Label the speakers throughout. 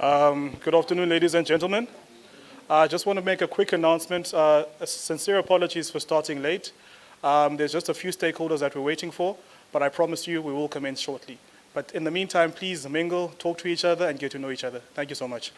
Speaker 1: Good afternoon, ladies and gentlemen. I just want to make a quick announcement. Sincere apologies for starting late. There's just a few stakeholders that we're waiting for, but I promise you we will commence shortly. But in the meantime, please mingle, talk to each other, and get to know each other. Thank you so much.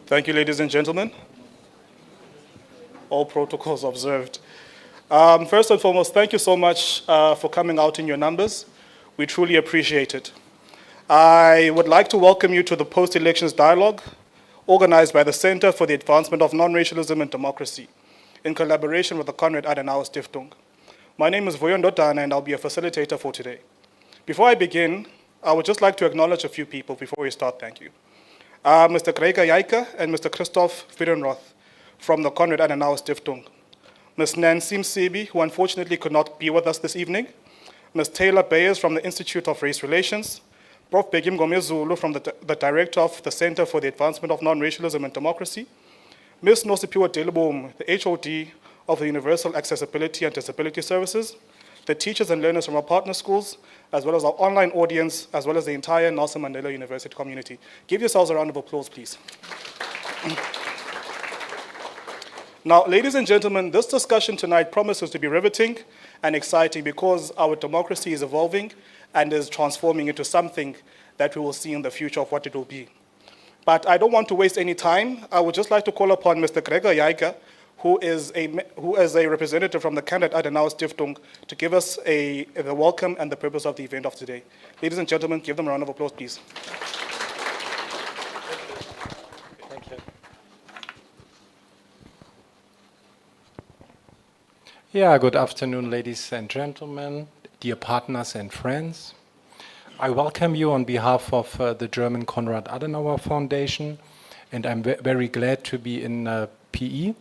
Speaker 1: Thank you, ladies and gentlemen. All protocols observed. First and foremost, thank you so much for coming out in your numbers. We truly appreciate it. I would like to welcome you to the post-elections dialogue organized by the Center for the Advancement of Non-Racialism and Democracy in collaboration with the Konrad Adenauer Stiftung. My name is Voyon Dotana and I'll be a facilitator for today. Before I begin, I would just like to acknowledge a few people before we start. Thank you. Mr. Gregor Jaika and Mr. Christoph Friedenroth from the Konrad Adenauer Stiftung. Ms. Nancy Msebi, who unfortunately could not be with us this evening. Ms. Taylor Bayers from the Institute of Race Relations. Prof. Begim Gomezulu from the Director of the Center for the Advancement of Non-Racialism and Democracy. Ms. Nosipiwa Deleboom, the HOD of the Universal Accessibility and Disability Services. The teachers and learners from our partner schools, as well as our online audience, as well as the entire Nelson Mandela University community. Give yourselves a round of applause, please. Now, ladies and gentlemen, this discussion tonight promises to be riveting and exciting because our democracy is evolving and is transforming into something that we will see in the future of what it will be. But I don't want to waste any time. I would just like to call upon Mr. Gregor Jaika, who is a representative from the Konrad Adenauer Stiftung, to give us the welcome and the purpose of the event of today. Ladies and gentlemen, give them a round of applause, please.
Speaker 2: Thank you. Yeah, good afternoon, ladies and gentlemen, dear partners and friends. I welcome you on behalf of the German Konrad Adenauer Foundation, and I'm very glad to be in PE.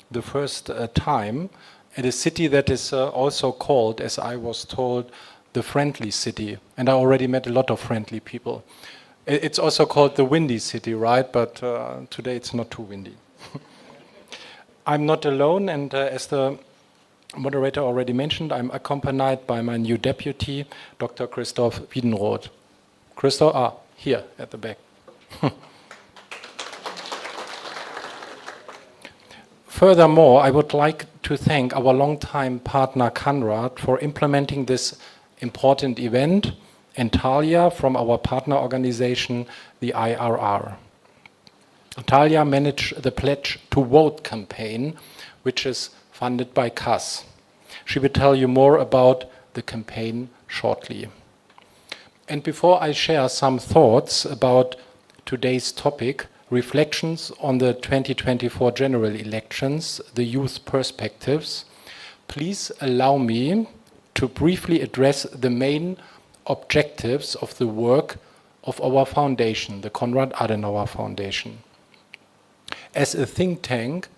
Speaker 2: The first time at a city that is also called, as I was told, the friendly city. And I already met a lot of friendly people. It's also called the windy city, right? But today it's not too windy. I'm not alone, and as the moderator already mentioned, I'm accompanied by my new deputy, Dr. Christoph Wiedenroth. Christoph, here at the back. Furthermore, I would like to thank our longtime partner Konrad for implementing this important event, and Talia from our partner organization, the IRR. Talia managed the Pledge to Vote campaign, which is funded by CAS. She will tell you more about the campaign shortly. And before I share some thoughts about today's topic, reflections on the 2024 general elections, the youth perspectives, please allow me to briefly address the main objectives of the work of our foundation, the Konrad Adenauer Foundation. As a think tank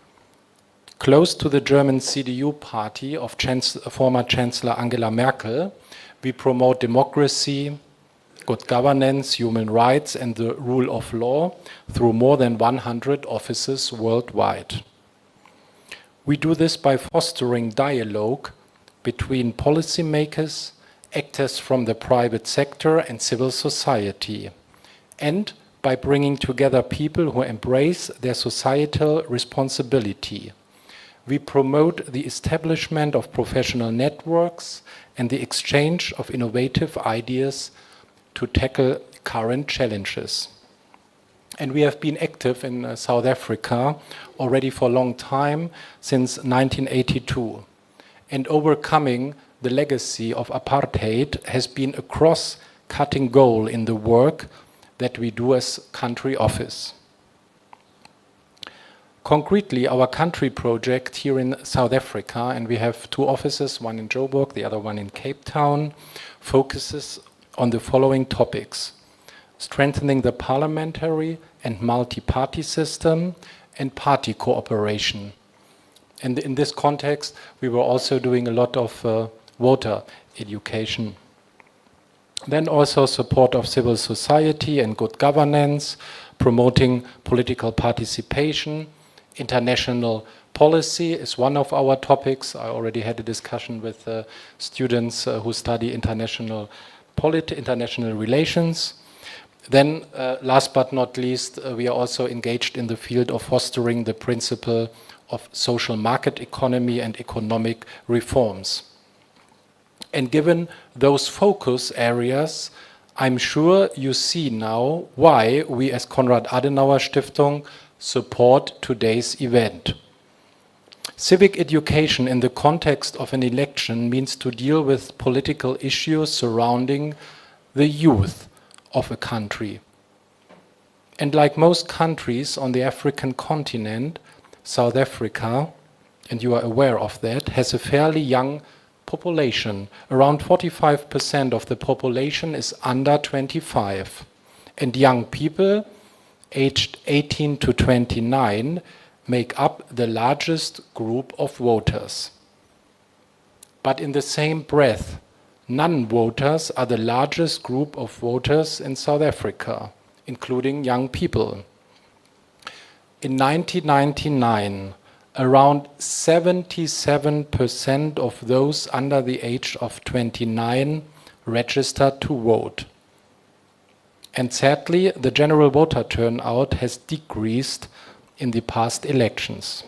Speaker 2: close to the German CDU party of former Chancellor Angela Merkel, we promote democracy, good governance, human rights, and the rule of law through more than 100 offices worldwide. We do this by fostering dialogue between policymakers, actors from the private sector and civil society, and by bringing together people who embrace their societal responsibility. We promote the establishment of professional networks and the exchange of innovative ideas to tackle current challenges. And we have been active in South Africa already for a long time, since 1982. And overcoming the legacy of apartheid has been a cross-cutting goal in the work that we do as country office. Concretely, our country project here in South Africa, and we have 2 offices, one in Joburg, the other one in Cape Town, focuses on the following topics: strengthening the parliamentary and multi-party system and party cooperation. And in this context, we were also doing a lot of voter education. Then also support of civil society and good governance, promoting political participation. International policy is one of our topics. I already had a discussion with students who study international relations. Then, last but not least, we are also engaged in the field of fostering the principle of social market economy and economic reforms. And given those focus areas, I'm sure you see now why we as Konrad Adenauer Stiftung support today's event. Civic education in the context of an election means to deal with political issues surrounding the youth of a country. And like most countries on the African continent, South Africa, and you are aware of that, has a fairly young population. Around 45% of the population is under 25. And young people aged 18 to 29 make up the largest group of voters. But in the same breath, non-voters are the largest group of voters in South Africa, including young people. In 1999, around 77% of those under the age of 29 registered to vote. And sadly, the general voter turnout has decreased in the past elections.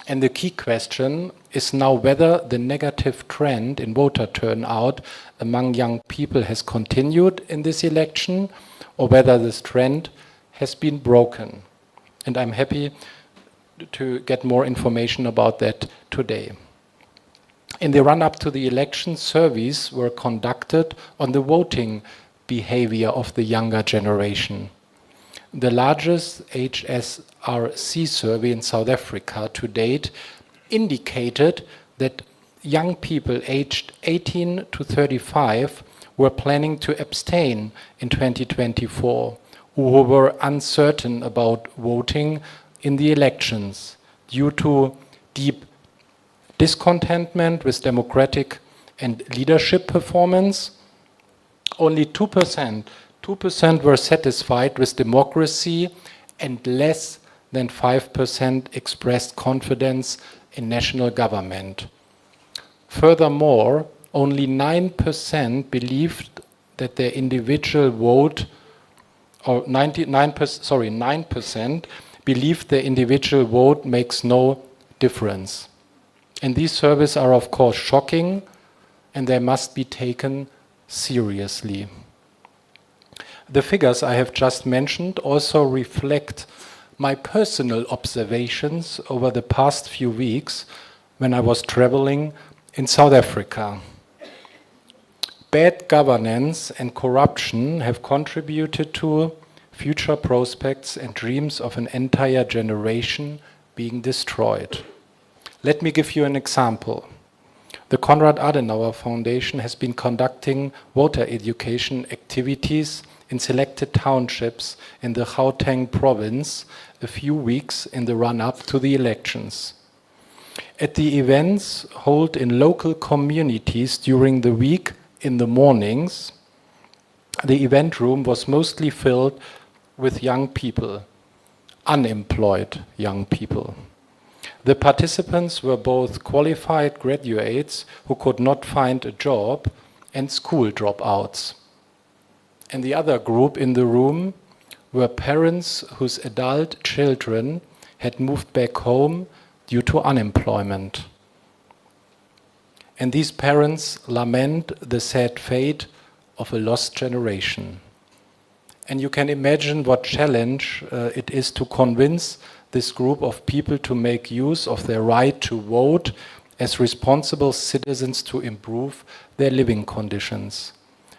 Speaker 2: And the key question is now whether the negative trend in voter turnout among young people has continued in this election, or whether this trend has been broken. And I'm happy to get more information about that today. In the run-up to the election, surveys were conducted on the voting behavior of the younger generation. The largest HSRC survey in South Africa to date indicated that young people aged 18 to 35 were planning to abstain in 2024, who were uncertain about voting in the elections due to deep discontentment with democratic and leadership performance. Only 2% were satisfied with democracy, and less than 5% expressed confidence in national government. Furthermore, only 9% believed that their individual vote, or 9% believed their individual vote makes no difference. And these surveys are of course shocking, and they must be taken seriously. The figures I have just mentioned also reflect my personal observations over the past few weeks when I was traveling in South Africa. Bad governance and corruption have contributed to future prospects and dreams of an entire generation being destroyed. Let me give you an example. The Konrad Adenauer Foundation has been conducting voter education activities in selected townships in the Gauteng province a few weeks in the run-up to the elections. At the events held in local communities during the week in the mornings, the event room was mostly filled with young people, unemployed young people. The participants were both qualified graduates who could not find a job and school dropouts. And the other group in the room were parents whose adult children had moved back home due to unemployment. And these parents lament the sad fate of a lost generation. And you can imagine what challenge it is to convince this group of people to make use of their right to vote as responsible citizens to improve their living conditions.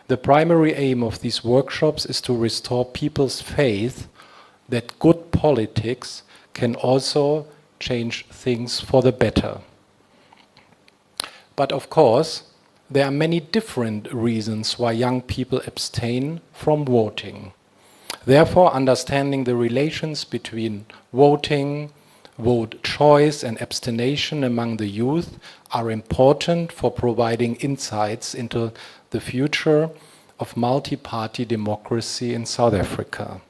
Speaker 2: The primary aim of these workshops is to restore people's faith that good politics can also change things for the better. But of course, there are many different reasons why young people abstain from voting. Therefore, understanding the relations between voting, vote choice and abstention among the youth are important for providing insights into the future of multi-party democracy in South Africa.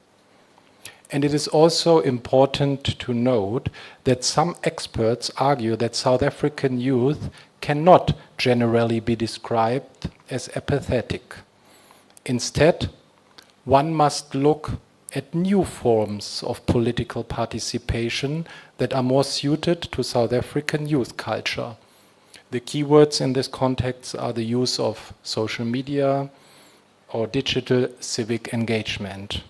Speaker 2: And it is also important to note that some experts argue that South African youth cannot generally be described as apathetic. Instead, one must look at new forms of political participation that are more suited to South African youth culture. The keywords in this context are the use of social media or digital civic engagement.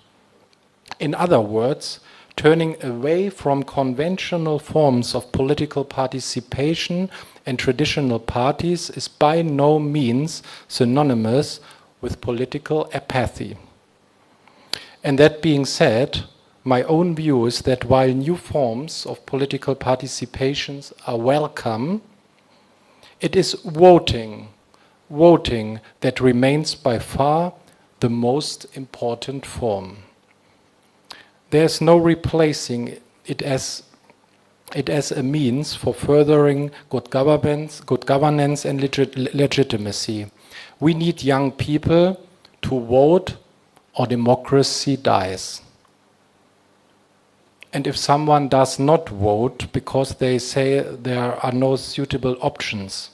Speaker 2: In other words, turning away from conventional forms of political participation and traditional parties is by no means synonymous with political apathy. And that being said, my own view is that while new forms of political participations are welcome, it is voting that remains by far the most important form. There's no replacing it as a means for furthering good governance and legitimacy. We need young people to vote or democracy dies. And if someone does not vote because they say there are no suitable options,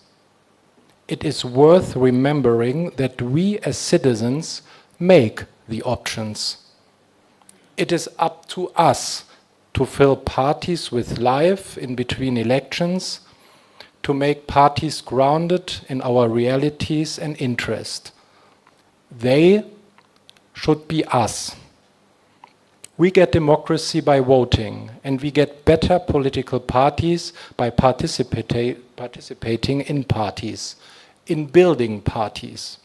Speaker 2: it is worth remembering that we as citizens make the options. It is up to us to fill parties with life in between elections, to make parties grounded in our realities and interest. They should be us. We get democracy by voting, and we get better political parties by participating in parties, in building parties.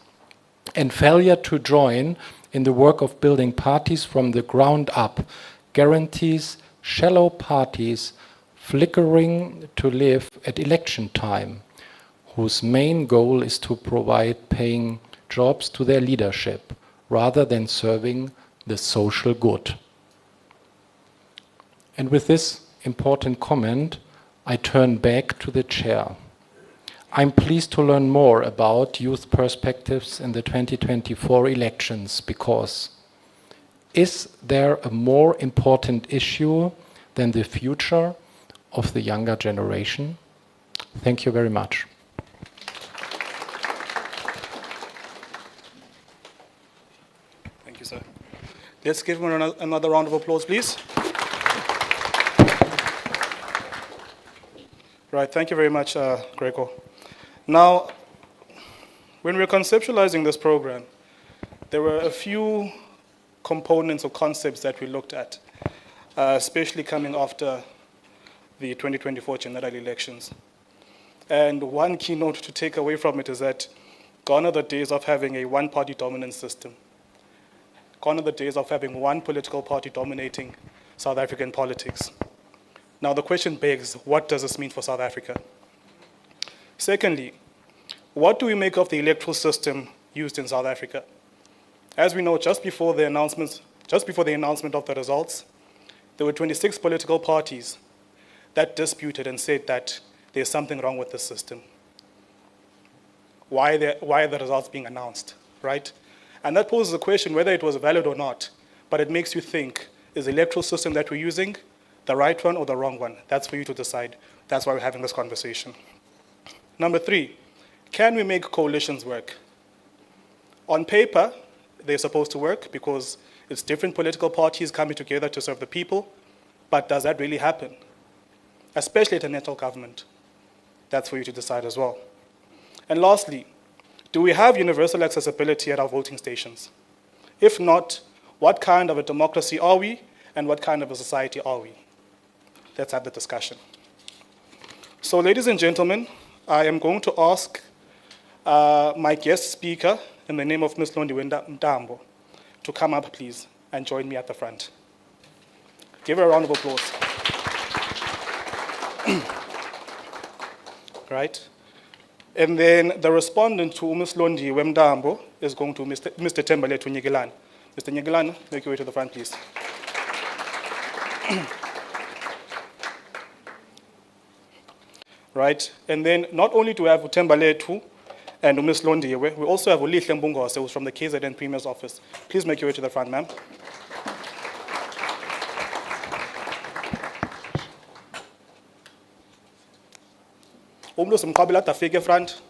Speaker 2: And failure to join in the work of building parties from the ground up guarantees shallow parties flickering to live at election time, whose main goal is to provide paying jobs to their leadership, rather than serving the social good. And with this important comment, I turn back to the chair. I'm pleased to learn more about youth perspectives in the 2024 elections because is there a more important issue than the future of the younger generation? Thank you very much.
Speaker 1: Thank you, sir. Let's give him another round of applause, please. Right, thank you very much, Greco. Now, when we were conceptualizing this program, there were a few components or concepts that we looked at, especially coming after the 2024 general elections. And one keynote to take away from it is that gone are the days of having a one-party dominant system. Gone are the days of having one political party dominating South African politics. Now the question begs, what does this mean for South Africa? Secondly, what do we make of the electoral system used in South Africa? As we know, just before the announcement of the results, there were 26 political parties that disputed and said that there's something wrong with the system. Why are the results being announced, right? And that poses a question whether it was valid or not, but it makes you think, is the electoral system that we're using the right one or the wrong one? That's for you to decide. That's why we're having this conversation. Number 3, can we make coalitions work? On paper, they're supposed to work because it's different political parties coming together to serve the people, but does that really happen? Especially at a national government. That's for you to decide as well. And lastly, do we have universal accessibility at our voting stations? If not, what kind of a democracy are we and what kind of a society are we? Let's have the discussion. So ladies and gentlemen, I am going to ask my guest speaker in the name of Ms. Londiwe Mtambo, to come up, please, and join me at the front. Give her a round of applause. Right? And then the respondent to Ms. Londiwe Mtambo is going to Mr. Tembaletu Nyigelana. Mr. Nyigelana, make your way to the front, please. Right? And then not only do we have Tembaletu and Ms. Londiwe, we also have Ulihle Mbungose, who's from the KZN Premier's office. Please make your way to the front, ma'am. Umlo simqabela tafike front.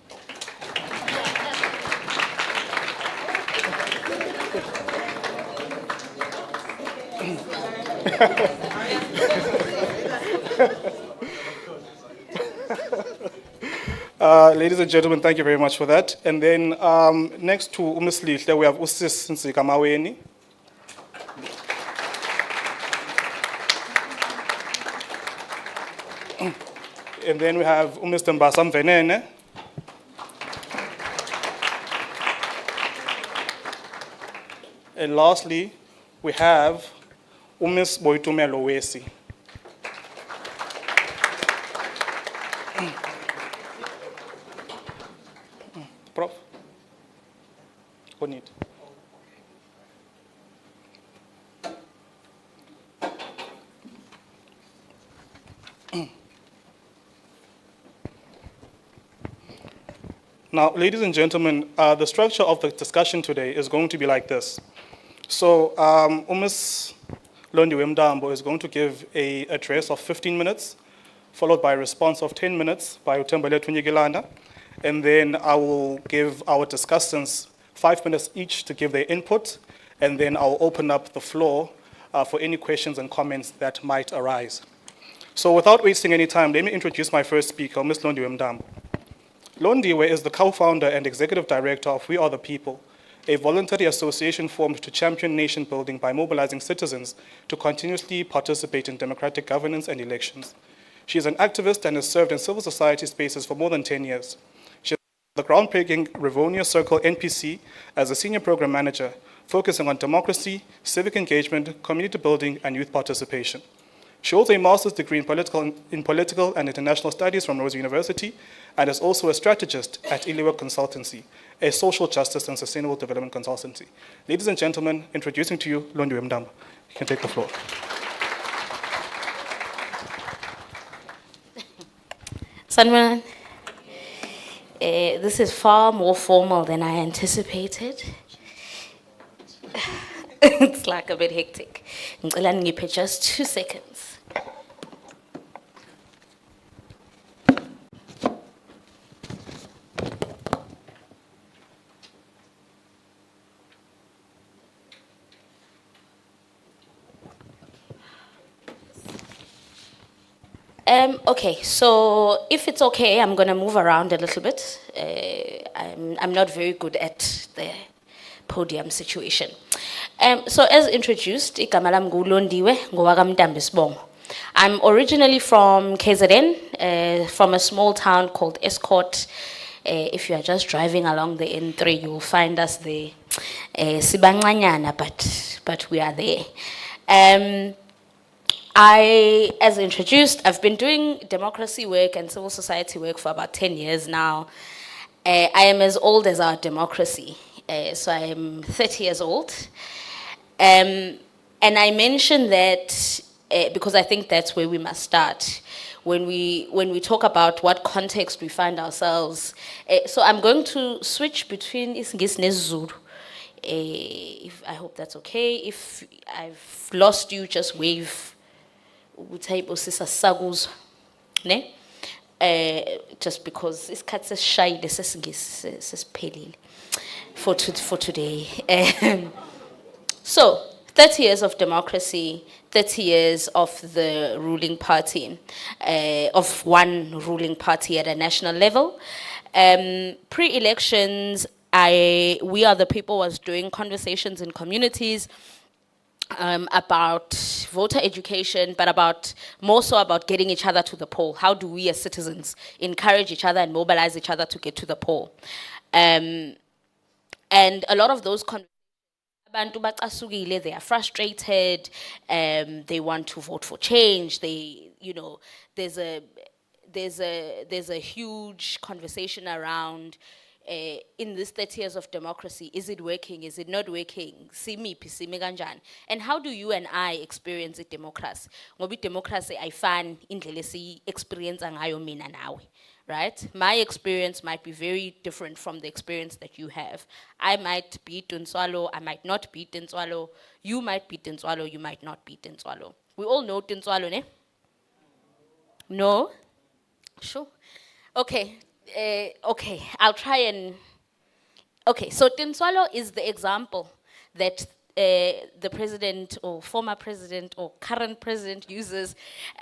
Speaker 1: Ladies and gentlemen, thank you very much for that. And then next to Ms. Lihle, we have Usis Nsikamaweni. And then we have Mr. Mbasa Mvenene. And lastly, we have Ms. Boitumelo Wesi. Prof. On it. Now, ladies and gentlemen, the structure of the discussion today is going to be like this. So, Ms. Londiwe Mtambo is going to give an address of 15 minutes, followed by a response of 10 minutes by Utembaletu Nyigelana. And then I will give our discussants 5 minutes each to give their input, and then I'll open up the floor for any questions and comments that might arise. So without wasting any time, let me introduce my first speaker, Ms. Londiwe Mtambo. Londiwe is the co-founder and executive director of We Are the People, a voluntary association formed to champion nation building by mobilizing citizens to continuously participate in democratic governance and elections. She is an activist and has served in civil society spaces for more than 10 years. She is the groundbreaking Rivonia Circle NPC as a senior program manager, focusing on democracy, civic engagement, community building, and youth participation. She holds a master's degree in political and international studies from Rose University, and is also a strategist at Iliwa Consultancy, a social justice and sustainable development consultancy. Ladies and gentlemen, introducing to you Londiwe Mtambo. You can take the floor.
Speaker 3: Sanman, this is far more formal than I anticipated. It's like a bit hectic. Ngicela ngiphe just 2 seconds. Okay, so if it's okay, I'm going to move around a little bit. I'm not very good at the podium situation. So as introduced, igama lami nguLondiwe ngowakaMtambisibongo. I'm originally from KZN, from a small town called Escort. If you are just driving along the N3, you will find us there. Sibancanyana, but we are there. As introduced, I've been doing democracy work and civil society work for about 10 years now. I am as old as our democracy, so I am 30 years old. And I mention that because I think that's where we must start. When we talk about what context we find ourselves. So I'm going to switch between Isingisi neSizulu. I hope that's okay. If I've lost you, just wave. Ne? Just because isikhathi sesishayile sesingisi sesiphelile for today. So 30 years of democracy, 30 years of the ruling party, of one ruling party at a national level. Pre-elections, We Are the People was doing conversations in communities about voter education, but more so about getting each other to the poll. How do we as citizens encourage each other and mobilize each other to get to the poll? And a lot of those abantu bacasukile, they are frustrated, they want to vote for change. They, you know, there's a huge conversation around in this 30 years of democracy, is it working, is it not working? Simiphi, sime kanjani? And how do you and I experience it democracy? Ngoba democracy ayifani indlela esiyi-experience ngayo mina nawe. Right? My experience might be very different from the experience that you have. I might be Tinswalo, I might not be Tinswalo. You might be Tinswalo, you might not be Tinswalo. We all know Tinswalo, ne? No? Sure. Okay, okay, I'll try and... Okay, so Tinswalo is the example that the president or former president or current president uses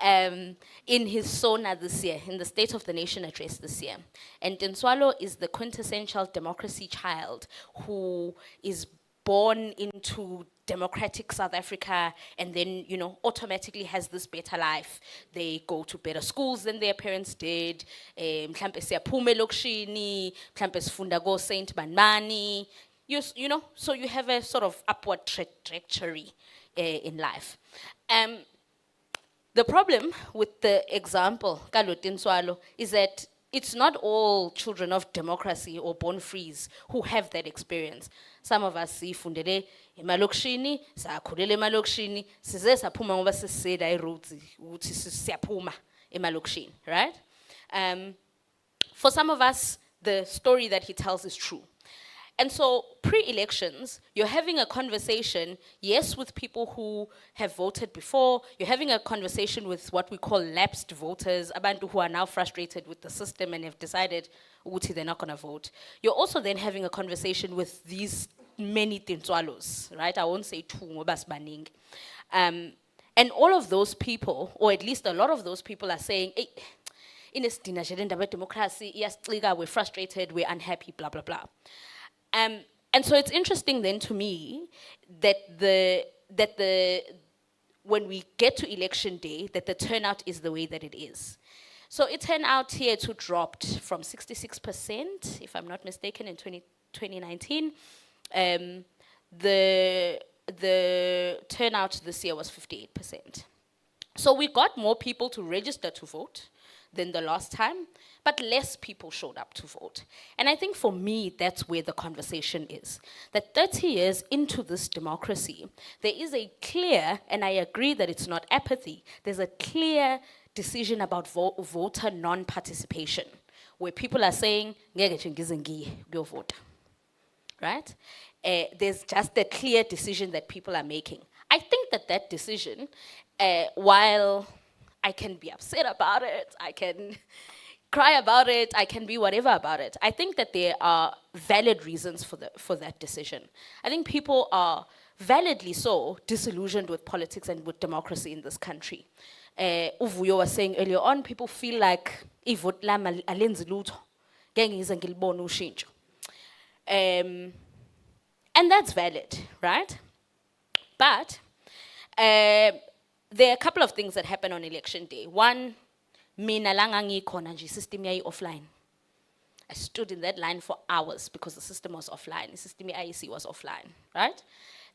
Speaker 3: in his SONA this year, in the State of the Nation address this year. And Tinswalo is the quintessential democracy child who is born into democratic South Africa and then, you know, automatically has this better life. They go to better schools than their parents did. Mhlampe siyaphume elokishini, mhlampe sifunda go Saint Banmani. You know, so you have a sort of upward trajectory in life. The problem with the example, Kalo Tinswalo, is that it's not all children of democracy or born frees who have that experience. Some of us sifundele emalokishini, sakhulele emalokishini, size saphuma ngoba siseda iroots ukuthi siyaphuma emalokishini, right? For some of us, the story that he tells is true. And so pre-elections, you're having a conversation, yes, with people who have voted before. You're having a conversation with what we call lapsed voters, abantu who are now frustrated with the system and have decided ukuthi they're not going to vote. You're also then having a conversation with these many Tinswalos, right? I won't say two, ngoba sibaningi. And all of those people, or at least a lot of those people, are saying, hey, in a democracy, we're frustrated, we're unhappy, blah, blah, blah. And so it's interesting then to me that when we get to election day, that the turnout is the way that it is. So it turned out here to dropped from 66%, if I'm not mistaken, in 2019. The turnout this year was 58%. So we got more people to register to vote than the last time, but less people showed up to vote. And I think for me, that's where the conversation is. That 30 years into this democracy, there is a clear, and I agree that it's not apathy, there's a clear decision about voter non-participation, where people are saying, go vote, right? There's just a clear decision that people are making. I think that that decision, while I can be upset about it, I can cry about it, I can be whatever about it, I think that there are valid reasons for that decision. I think people are validly so disillusioned with politics and with democracy in this country. Uvuyo was saying earlier on, people feel like ivote lami alenzi lutho, ngeke ngize ngilibone ushintsho. And that's valid, right? But there are a couple of things that happen on election day. One, mina langa ngikhona nje system yayi offline. I stood in that line for hours because the system was offline. The system IEC was offline, right?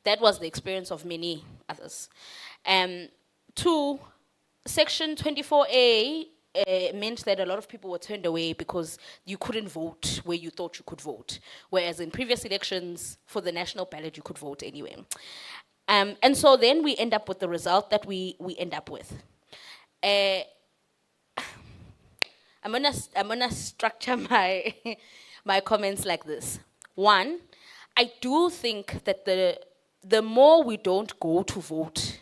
Speaker 3: That was the experience of many others. Two, Section 24A meant that a lot of people were turned away because you couldn't vote where you thought you could vote. Whereas in previous elections, for the national ballot, you could vote anywhere. And so then we end up with the result that we end up with. I'm gonna structure my my comments like this. One, I do think that the more we don't go to vote,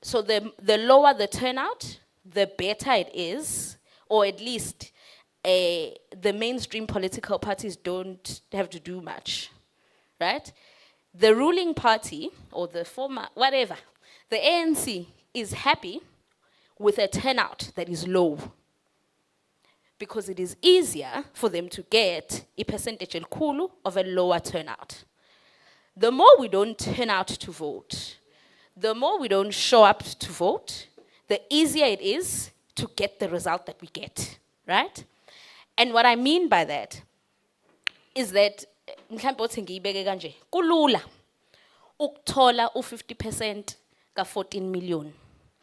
Speaker 3: so the lower the turnout, the better it is, or at least the mainstream political parties don't have to do much, right? The ruling party, or the former, whatever, the ANC is happy with a turnout that is low, because it is easier for them to get a percentage elikhulu of a lower turnout. The more we don't turn out to vote, the more we don't show up to vote, the easier it is to get the result that we get, right? And what I mean by that is that mhlambe othi ngiyibeke kanje kulula ukuthola u50% ka14 million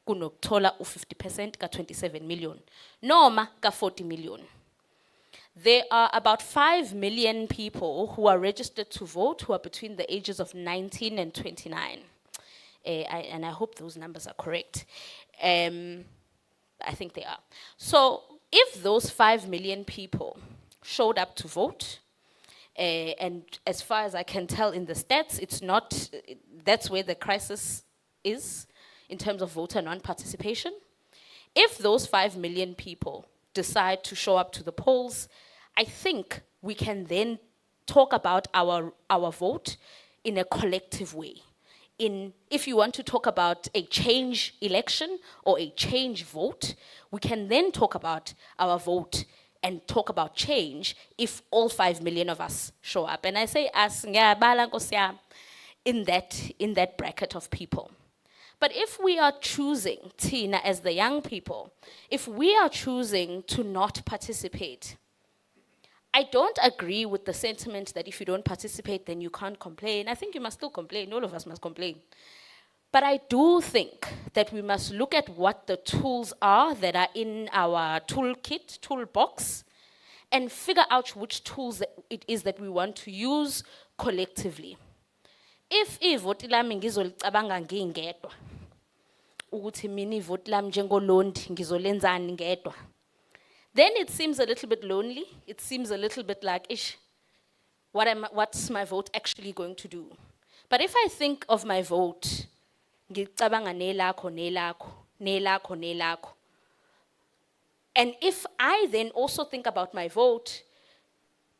Speaker 3: kunokuthola u50% ka27 million noma ka40 million. There are about 5 million people who are registered to vote who are between the ages of 19 and 29. And I hope those numbers are correct. I think they are. So if those 5 million people showed up to vote, and as far as I can tell in the stats, it's not, that's where the crisis is in terms of voter non-participation. If those 5 million people decide to show up to the polls, I think we can then talk about our vote in a collective way. If you want to talk about a change election or a change vote, we can then talk about our vote and talk about change if all 5 million of us show up. And I say us in that bracket of people. But if we are choosing, Tina, as the young people, if we are choosing to not participate, I don't agree with the sentiment that if you don't participate, then you can't complain. I think you must still complain. All of us must complain. But I do think that we must look at what the tools are that are in our toolbox, and figure out which tools it is that we want to use collectively. If ivoti lami ngizolicabanga ngingedwa, ukuthi mina ivoti lami njengolondi ngizolenzani ngedwa, then it seems a little bit lonely. It seems a little bit like, ish, what's my vote actually going to do? But if I think of my vote, ngicabanga nelakho, nelakho, nelakho, nelakho, and if I then also think about my vote,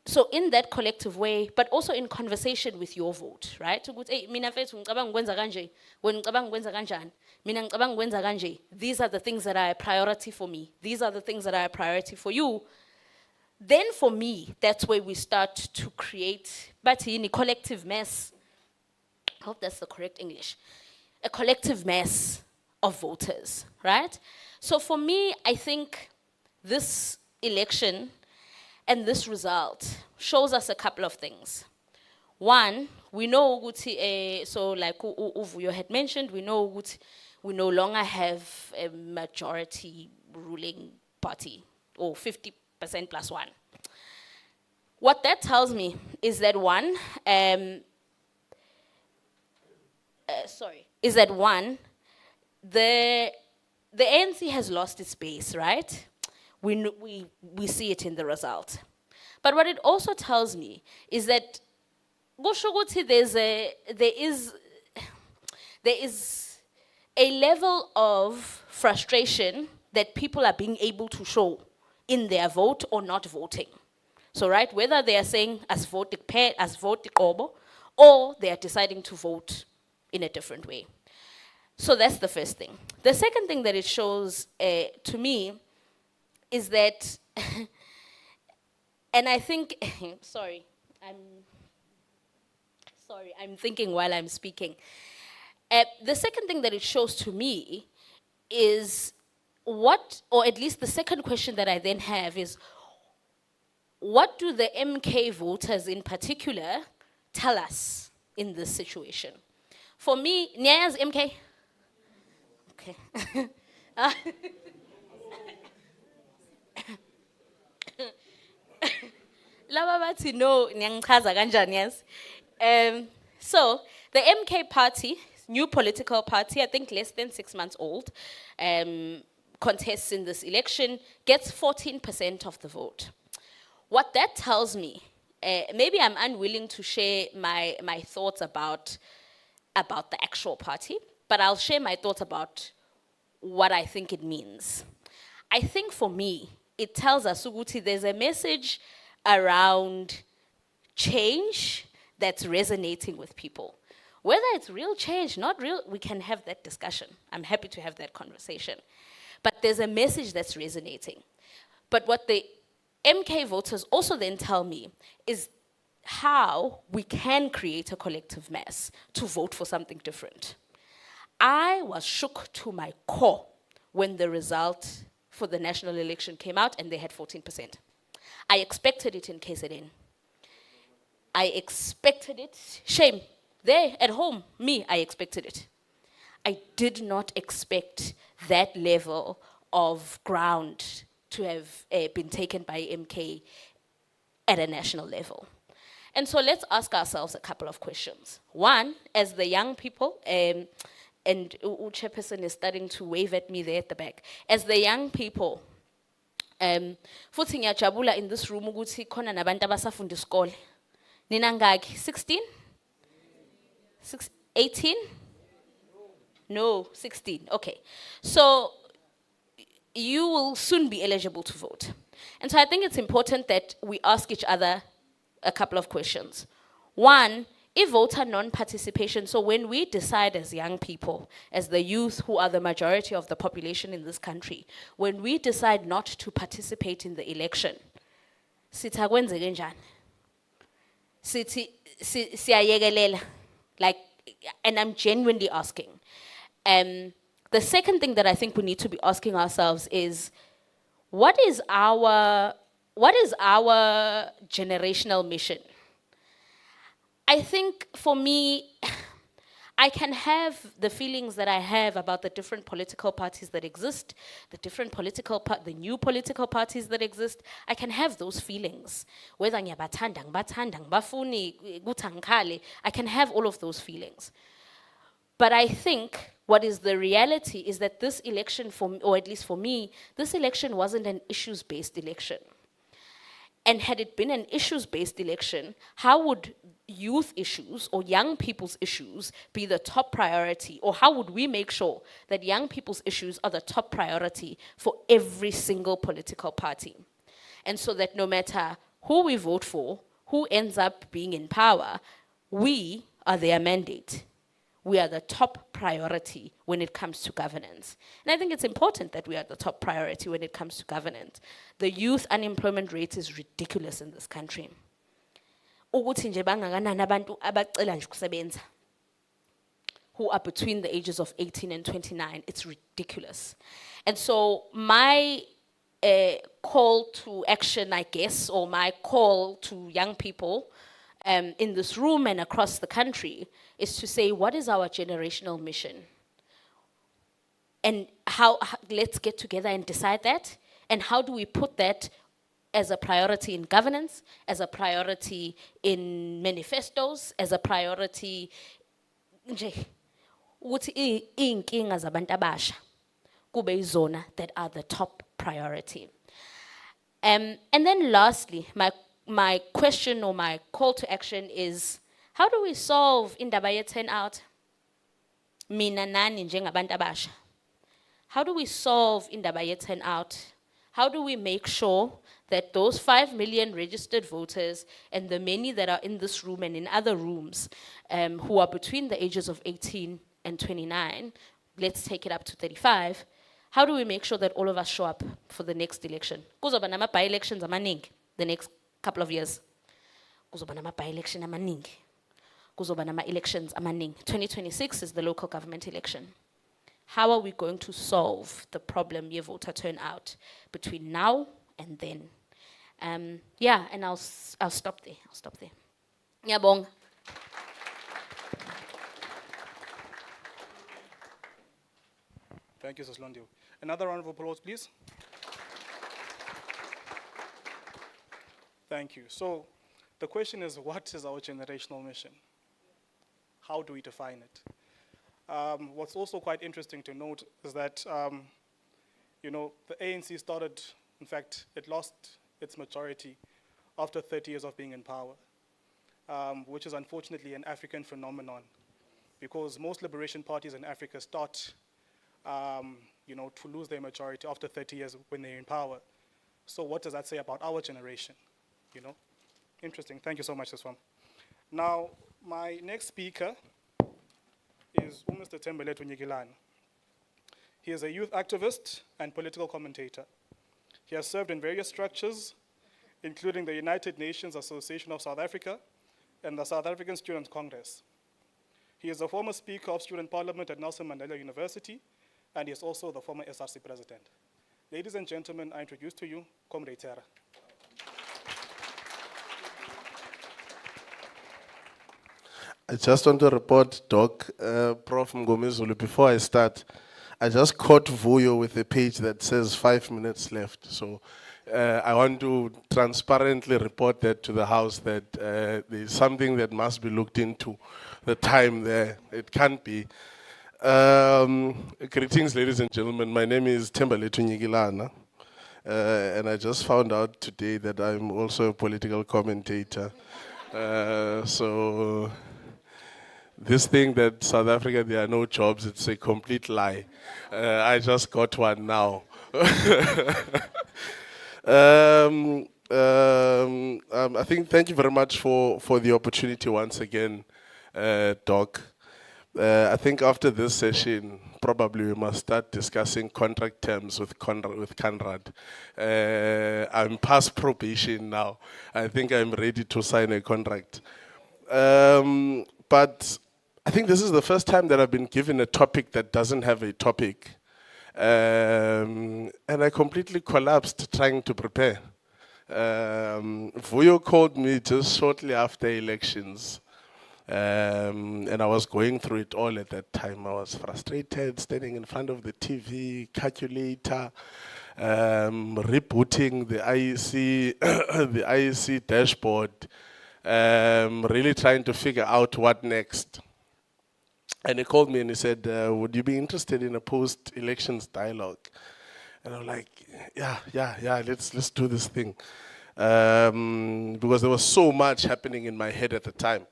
Speaker 3: so in that collective way, but also in conversation with your vote, right? Mina mfethu ngicabanga ukwenza kanje, wena ngicabanga ukwenza kanjani, mina ngicabanga ukwenza kanje. These are the things that are a priority for me. These are the things that are a priority for you. Then for me, that's where we start to create, but in a collective mess. I hope that's the correct English. A collective mess of voters, right? So for me, I think this election and this result shows us a couple of things. One, we know ukuthi, so like Uvuyo had mentioned, we know ukuthi we no longer have a majority ruling party, or 50% plus one. What that tells me is that the ANC has lost its base, right? We see it in the result. But what it also tells me is that there is a level of frustration that people are being able to show in their vote or not voting. So, right, whether they are saying as vote Kobo, or they are deciding to vote in a different way. So that's the first thing. The second thing that it shows to me is that, and I think, I'm thinking while I'm speaking. The second thing that it shows to me is or at least the second question that I then have is, what do the MK voters in particular tell us in this situation? For me, Nyaya's MK? Okay. Lababati no nyanchaza kanjani, yes. So the MK party, new political party, I think less than 6 months old, contests in this election, gets 14% of the vote. What that tells me, maybe I'm unwilling to share my thoughts about the actual party, but I'll share my thoughts about what I think it means. I think for me, it tells us, Suguti, there's a message around change that's resonating with people. Whether it's real change, not real, we can have that discussion. I'm happy to have that conversation. But there's a message that's resonating. But what the MK voters also then tell me is how we can create a collective mass to vote for something different. I was shook to my core when the result for the national election came out and they had 14%. I expected it in KZN. I expected it. Shame. There at home, me, I expected it. I did not expect that level of ground to have been taken by MK at a national level. And so let's ask ourselves a couple of questions. One, as the young people, and Chairperson is starting to wave at me there at the back. As the young people, futhi ngiyajabula in this room ukuthi khona nabantu abasafunda isikole. Nina ngaki? 16? 18? No, 16. Okay. So you will soon be eligible to vote. And so I think it's important that we ask each other a couple of questions. One, if voter non-participation, so when we decide as young people, as the youth who are the majority of the population in this country, when we decide not to participate in the election, sithi akwenzeke njani? Sithi siyayekelela, like, and I'm genuinely asking. The second thing that I think we need to be asking ourselves is, what is our generational mission? I think for me, I can have the feelings that I have about the different political parties that exist, the new political parties that exist. I can have those feelings. Whether ngiyabathanda, ngibathanda, ngibafuni, kuthangkhale, I can have all of those feelings. But I think what is the reality is that this election, or at least for me, this election wasn't an issues-based election. And had it been an issues-based election, how would youth issues or young people's issues be the top priority? Or how would we make sure that young people's issues are the top priority for every single political party? And so that no matter who we vote for, who ends up being in power, we are their mandate. We are the top priority when it comes to governance. And I think it's important that we are the top priority when it comes to governance. The youth unemployment rate is ridiculous in this country. Ukuthi nje bangakanani abantu abacela nje ukusebenza who are between the ages of 18 and 29, it's ridiculous. And so my call to action, I guess, or my call to young people in this room and across the country is to say, what is our generational mission? And how let's get together and decide that. And how do we put that as a priority in governance, as a priority in manifestos, as a priority nje ukuthi iy'nkinga zabantu abasha kube izona that are the top priority. And then lastly, my question or my call to action is, how do we solve indaba ye-turnout? Mina nani njengabantu abasha. How do we solve indaba ye-turnout? How do we make sure that those 5 million registered voters and the many that are in this room and in other rooms who are between the ages of 18 and 29, let's take it up to 35, how do we make sure that all of us show up for the next election? Kuzoba nama by-elections amaningi the next couple of years. Kuzoba nama by-election amaningi. Kuzoba nama elections amaningi. 2026 is the local government election. How are we going to solve the problem ye voter turnout between now and then? Yeah, and I'll stop there. I'll stop there. Ngiyabonga.
Speaker 1: Thank you, Saslondo. Another round of applause, please. Thank you. So the question is, what is our generational mission? How do we define it? What's also quite interesting to note is that, the ANC started, in fact, it lost its majority after 30 years of being in power, which is unfortunately an African phenomenon, because most liberation parties in Africa start, to lose their majority after 30 years when they're in power. So what does that say about our generation? Interesting. Thank you so much, Siswam. Now, my next speaker is Mr. Tembeletu Nyigilani. He is a youth activist and political commentator. He has served in various structures, including the United Nations Association of South Africa and the South African Students' Congress. He is a former Speaker of Student Parliament at Nelson Mandela University, and he is also the former SRC President. Ladies and gentlemen, I introduce to you Comrade Tera. Thank you so much, Siswam. Now, my next speaker is Mr. Tembeletu Nyigilani. He is a youth activist and political commentator. He has served in various structures, including the United Nations Association of South Africa and the South African Students' Congress. He is a former Speaker of Student Parliament at Nelson Mandela University, and he is also the former SRC President. Ladies and gentlemen, I introduce to you Comrade Tera.
Speaker 4: I just want to report, Doc, Prof. Mngomezulu, before I start, I just caught Vuyo with a page that says 5 minutes left. So I want to transparently report that to the House that there's something that must be looked into, the time there. It can't be. Greetings, ladies and gentlemen. My name is Thembaletu Nyigilana. And I just found out today that I'm also a political commentator. So this thing that South Africa, there are no jobs, it's a complete lie. I just got one now. I think thank you very much for the opportunity once again, Doc. I think after this session, probably we must start discussing contract terms with Conrad. I'm past probation now. I think I'm ready to sign a contract. But I think this is the first time that I've been given a topic that doesn't have a topic. And I completely collapsed trying to prepare. Vuyo called me just shortly after elections. And I was going through it all at that time. I was frustrated, standing in front of the TV, calculator, rebooting the IEC, the IEC dashboard, really trying to figure out what next. And he called me and he said, would you be interested in a post-elections dialogue? And I'm like, yeah, let's do this thing. Because there was so much happening in my head at the time.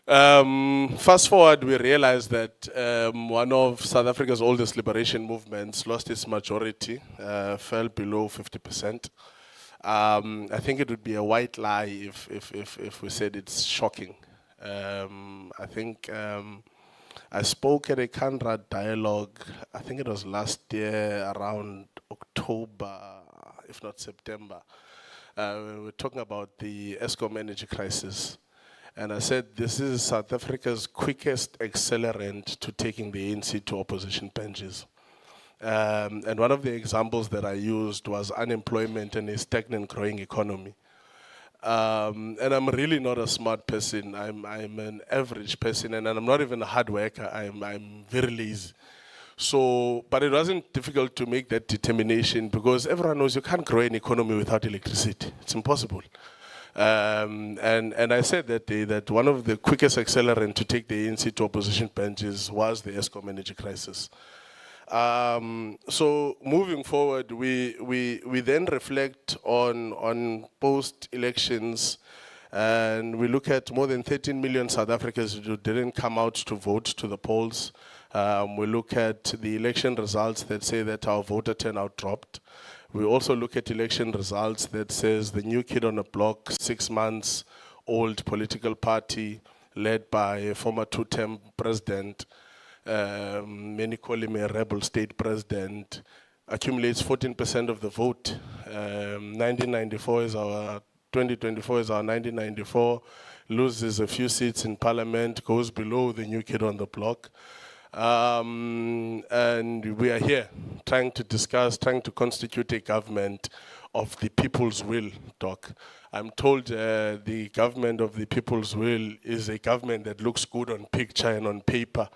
Speaker 4: Fast forward, we realized that one of South Africa's oldest liberation movements lost its majority, fell below 50%. I think it would be a white lie if we said it's shocking. I think I spoke at a Conrad dialogue, I think it was last year around October, if not September. We were talking about the Eskom energy crisis. And I said, this is South Africa's quickest accelerant to taking the ANC to opposition benches. And one of the examples that I used was unemployment and a stagnant growing economy. And I'm really not a smart person. I'm an average person, and I'm not even a hard worker. I'm very lazy. So, but it wasn't difficult to make that determination because everyone knows you can't grow an economy without electricity. It's impossible. And I said that day that one of the quickest accelerant to take the ANC to opposition benches was the Eskom energy crisis. So moving forward, we then reflect on post-elections, and we look at more than 13 million South Africans who didn't come out to vote to the polls. We look at the election results that say that our voter turnout dropped. We also look at election results that says the new kid on the block, 6 months old political party led by a former two-term president, many call him a rebel state president, accumulates 14% of the vote. 1994 is our, 2024 is our 1994, loses a few seats in parliament, goes below the new kid on the block. And we are here trying to discuss, trying to constitute a government of the people's will, Doc. I'm told the government of the people's will is a government that looks good on picture and on paper,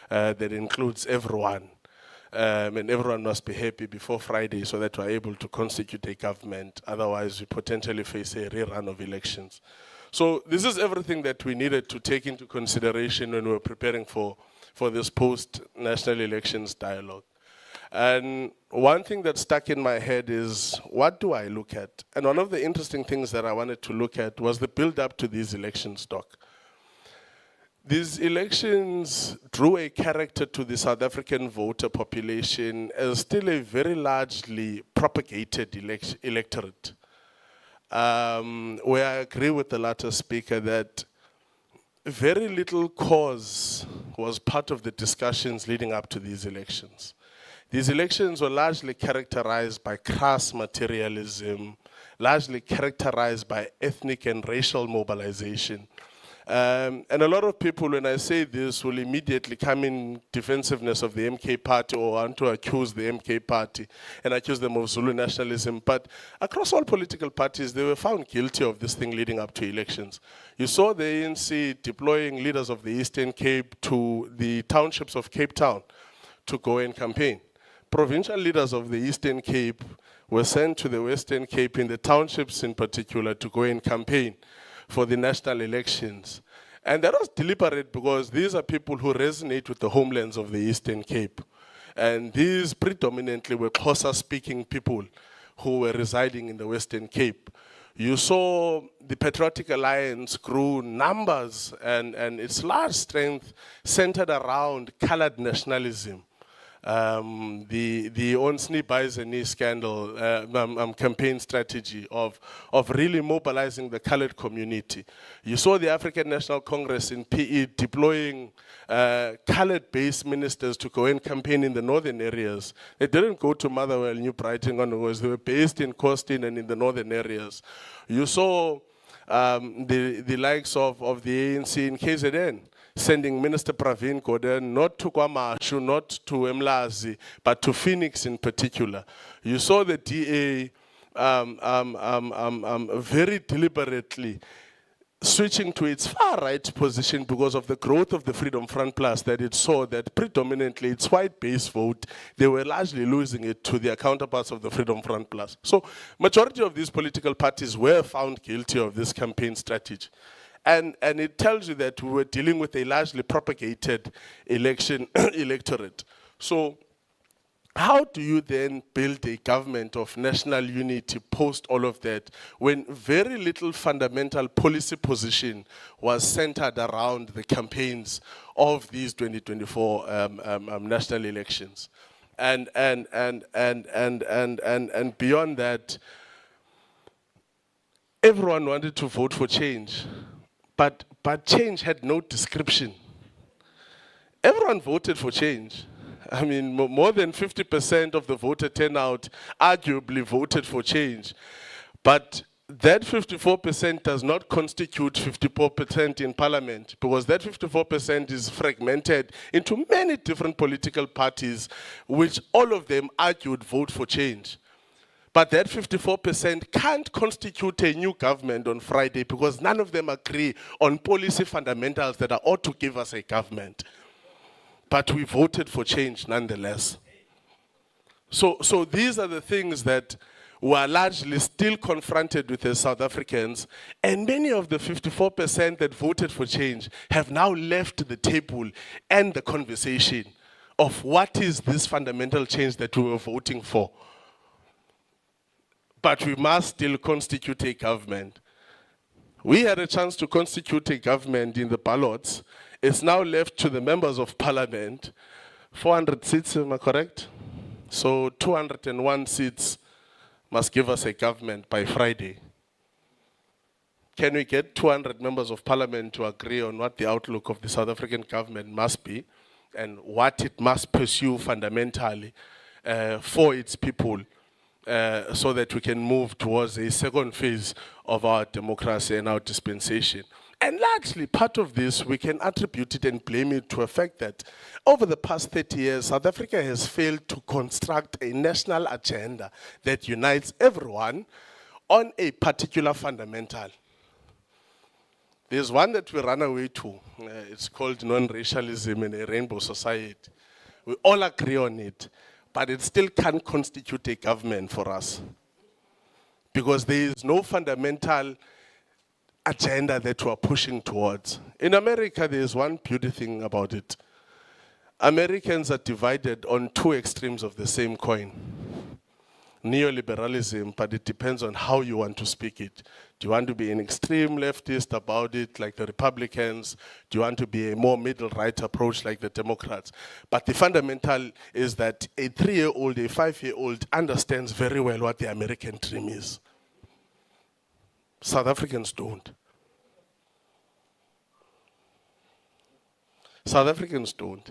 Speaker 4: that includes everyone. And everyone must be happy before Friday so that we're able to constitute a government. Otherwise, we potentially face a rerun of elections. So this is everything that we needed to take into consideration when we were preparing for this post-national elections dialogue. And one thing that stuck in my head is, what do I look at? And one of the interesting things that I wanted to look at was the build-up to these elections, Doc. These elections drew a character to the South African voter population as still a very largely propagated electorate. Where I agree with the latter speaker that very little cause was part of the discussions leading up to these elections. These elections were largely characterized by crass materialism, largely characterized by ethnic and racial mobilization. And a lot of people, when I say this, will immediately come in defensiveness of the MK party or want to accuse the MK party and accuse them of Zulu nationalism. But across all political parties, they were found guilty of this thing leading up to elections. You saw the ANC deploying leaders of the Eastern Cape to the townships of Cape Town to go and campaign. Provincial leaders of the Eastern Cape were sent to the Western Cape, in the townships in particular, to go and campaign for the national elections. And that was deliberate because these are people who resonate with the homelands of the Eastern Cape. And these predominantly were Xhosa-speaking people who were residing in the Western Cape. You saw the Patriotic Alliance grew numbers and its large strength centered around colored nationalism. The Onsni Baizeni scandal, campaign strategy of really mobilizing the colored community. You saw the African National Congress in PE deploying colored-based ministers to go and campaign in the northern areas. They didn't go to Motherwell, New Brighton, because they were based in Costin and in the northern areas. You saw the likes of the ANC in KZN, sending Minister Pravin Gordhan not to KwaMashu, not to Emlazi, but to Phoenix in particular. You saw the DA very deliberately switching to its far-right position because of the growth of the Freedom Front Plus, that it saw that predominantly its white-based vote, they were largely losing it to their counterparts of the Freedom Front Plus. So majority of these political parties were found guilty of this campaign strategy. And it tells you that we were dealing with a largely propagated electorate. So how do you then build a government of national unity post all of that when very little fundamental policy position was centered around the campaigns of these 2024 national elections? And beyond that, everyone wanted to vote for change. But change had no description. Everyone voted for change. I mean, more than 50% of the voter turnout arguably voted for change. But that 54% does not constitute 54% in parliament, because that 54% is fragmented into many different political parties, which all of them argued vote for change. But that 54% can't constitute a new government on Friday because none of them agree on policy fundamentals that ought to give us a government. But we voted for change nonetheless. So these are the things that we are largely still confronted with as South Africans, and many of the 54% that voted for change have now left the table and the conversation of what is this fundamental change that we were voting for. But we must still constitute a government. We had a chance to constitute a government in the ballots. It's now left to the members of parliament. 400 seats, am I correct? So 201 seats must give us a government by Friday. Can we get 200 members of parliament to agree on what the outlook of the South African government must be and what it must pursue fundamentally for its people, so that we can move towards a second phase of our democracy and our dispensation? And largely part of this, we can attribute it and blame it to the fact that over the past 30 years, South Africa has failed to construct a national agenda that unites everyone on a particular fundamental. There's one that we run away to. It's called non-racialism in a rainbow society. We all agree on it, but it still can't constitute a government for us because there is no fundamental agenda that we're pushing towards. In America, there's one beauty thing about it. Americans are divided on two extremes of the same coin. Neoliberalism, but it depends on how you want to speak it. Do you want to be an extreme leftist about it, like the Republicans? Do you want to be a more middle-right approach, like the Democrats? But the fundamental is that a 3-year-old, a 5-year-old understands very well what the American dream is. South Africans don't. South Africans don't.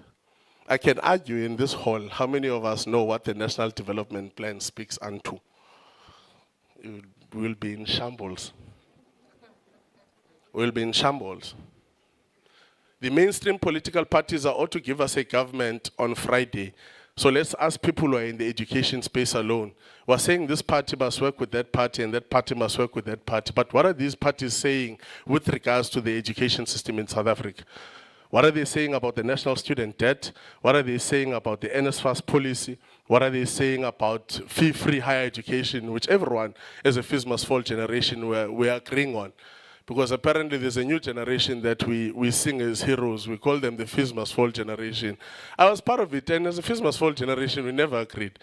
Speaker 4: I can argue in this hall how many of us know what the National Development Plan speaks unto. We'll be in shambles. We'll be in shambles. The mainstream political parties are ought to give us a government on Friday. So let's ask people who are in the education space alone. We're saying this party must work with that party and that party must work with that party. But what are these parties saying with regards to the education system in South Africa? What are they saying about the national student debt? What are they saying about the NSFAS policy? What are they saying about fee-free higher education, which everyone as a fees must fall generation we're agreeing on? Because apparently there's a new generation that we sing as heroes. We call them the fees must fall generation. I was part of it, and as a fees must fall generation, we never agreed.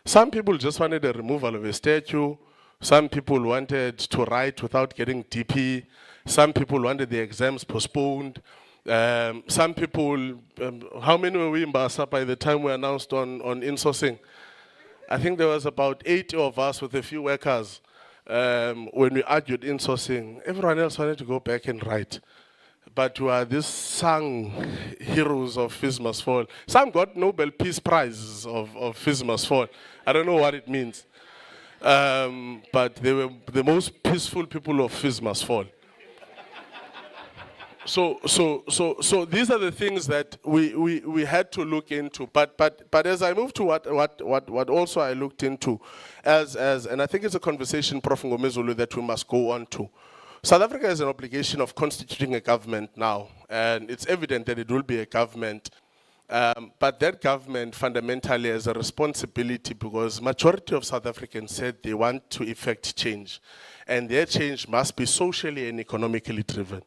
Speaker 4: Some people just wanted a removal of a statue. Some people wanted to write without getting DP. Some people wanted the exams postponed. Some people, how many were we in Basa by the time we announced on insourcing? I think there was about 80 of us with a few workers. When we argued insourcing, everyone else wanted to go back and write. But we are these sung heroes of fees must fall. Some got Nobel Peace Prizes of fees must fall. I don't know what it means. But they were the most peaceful people of fees must fall. So these are the things that we had to look into. But as I move to what also I looked into, and I think it's a conversation, Prof. Ngomezulu, that we must go on to. South Africa has an obligation of constituting a government now, and it's evident that it will be a government. But that government fundamentally has a responsibility because majority of South Africans said they want to effect change, and their change must be socially and economically driven.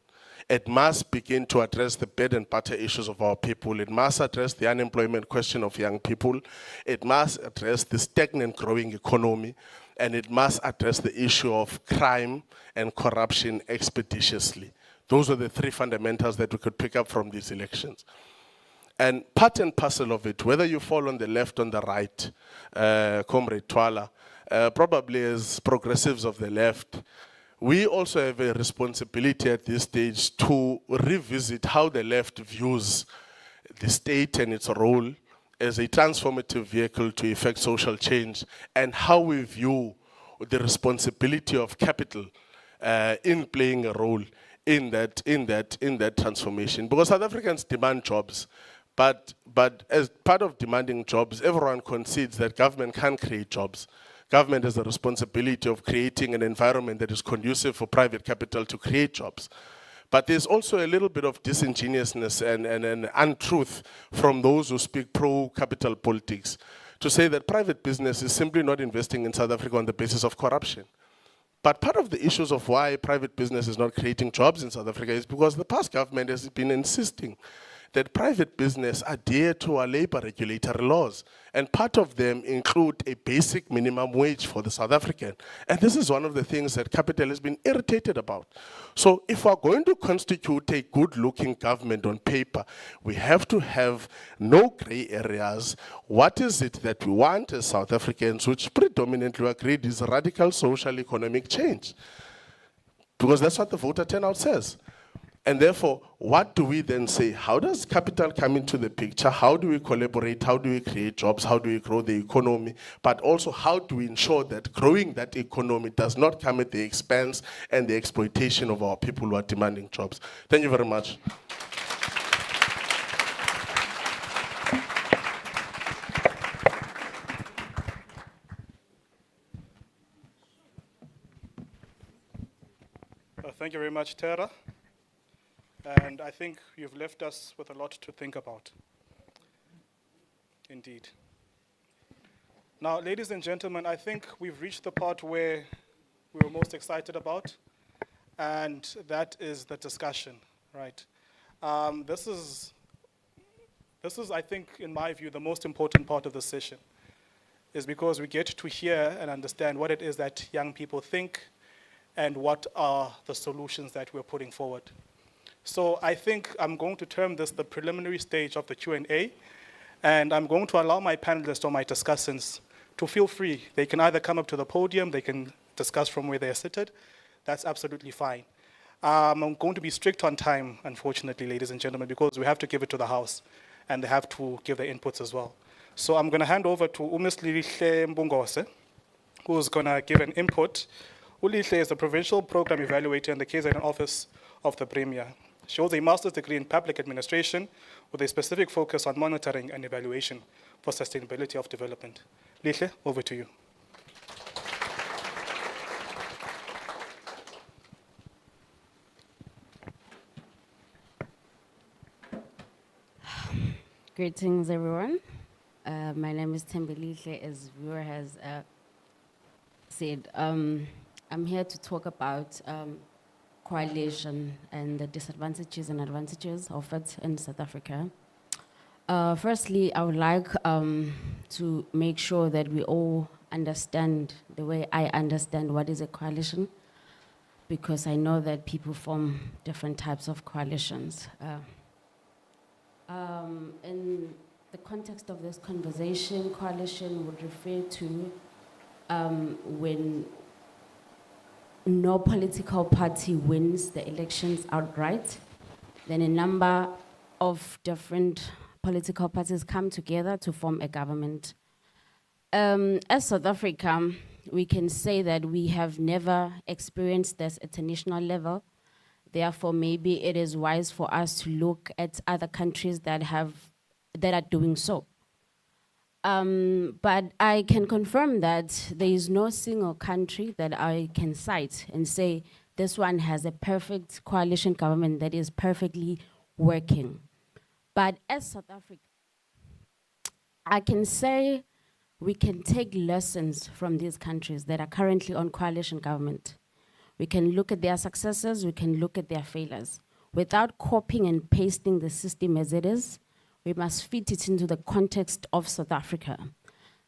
Speaker 4: It must begin to address the bread and butter issues of our people. It must address the unemployment question of young people. It must address the stagnant growing economy. And it must address the issue of crime and corruption expeditiously. Those are the three fundamentals that we could pick up from these elections. And part and parcel of it, whether you fall on the left or on the right, Comrade Twala, probably as progressives of the left, we also have a responsibility at this stage to revisit how the left views the state and its role as a transformative vehicle to effect social change, and how we view the responsibility of capital in playing a role in that transformation. Because South Africans demand jobs, but as part of demanding jobs, everyone concedes that government can create jobs. Government has the responsibility of creating an environment that is conducive for private capital to create jobs. But there's also a little bit of disingenuousness and untruth from those who speak pro-capital politics to say that private business is simply not investing in South Africa on the basis of corruption. But part of the issues of why private business is not creating jobs in South Africa is because the past government has been insisting that private business adhere to our labor regulatory laws. And part of them include a basic minimum wage for the South African. And this is one of the things that capital has been irritated about. So if we're going to constitute a good-looking government on paper, we have to have no gray areas. What is it that we want as South Africans, which predominantly agreed is radical social economic change? Because that's what the voter turnout says. And therefore, what do we then say? How does capital come into the picture? How do we collaborate? How do we create jobs? How do we grow the economy? But also, how do we ensure that growing that economy does not come at the expense and the exploitation of our people who are demanding jobs? Thank you very much.
Speaker 1: Thank you very much, Tara. And I think you've left us with a lot to think about. Indeed. Now, ladies and gentlemen, I think we've reached the part where we were most excited about, and that is the discussion, right? This is, I think, in my view, the most important part of the session, is because we get to hear and understand what it is that young people think and what are the solutions that we're putting forward. So I think I'm going to term this the preliminary stage of the Q&A, and I'm going to allow my panelists or my discussants to feel free. They can either come up to the podium, they can discuss from where they're seated. That's absolutely fine. I'm going to be strict on time, unfortunately, ladies and gentlemen, because we have to give it to the House, and they have to give their inputs as well. So I'm going to hand over to Umislihle Mbungose, who's going to give an input. Ulihle is the Provincial Program Evaluator in the KZN Office of the Premier. She holds a master's degree in public administration with a specific focus on monitoring and evaluation for sustainability of development. Lihle, over to you.
Speaker 5: Greetings, everyone. My name is Lihle, as viewer has said. I'm here to talk about coalition and the disadvantages and advantages of it in South Africa. Firstly, I would like to make sure that we all understand the way I understand what is a coalition, because I know that people form different types of coalitions. In the context of this conversation, coalition would refer to when no political party wins the elections outright, then a number of different political parties come together to form a government. As South Africa, we can say that we have never experienced this at a national level. Therefore, maybe it is wise for us to look at other countries that are doing so. But I can confirm that there is no single country that I can cite and say this one has a perfect coalition government that is perfectly working. But as South Africa, I can say we can take lessons from these countries that are currently on coalition government. We can look at their successes, we can look at their failures. Without copying and pasting the system as it is, we must fit it into the context of South Africa.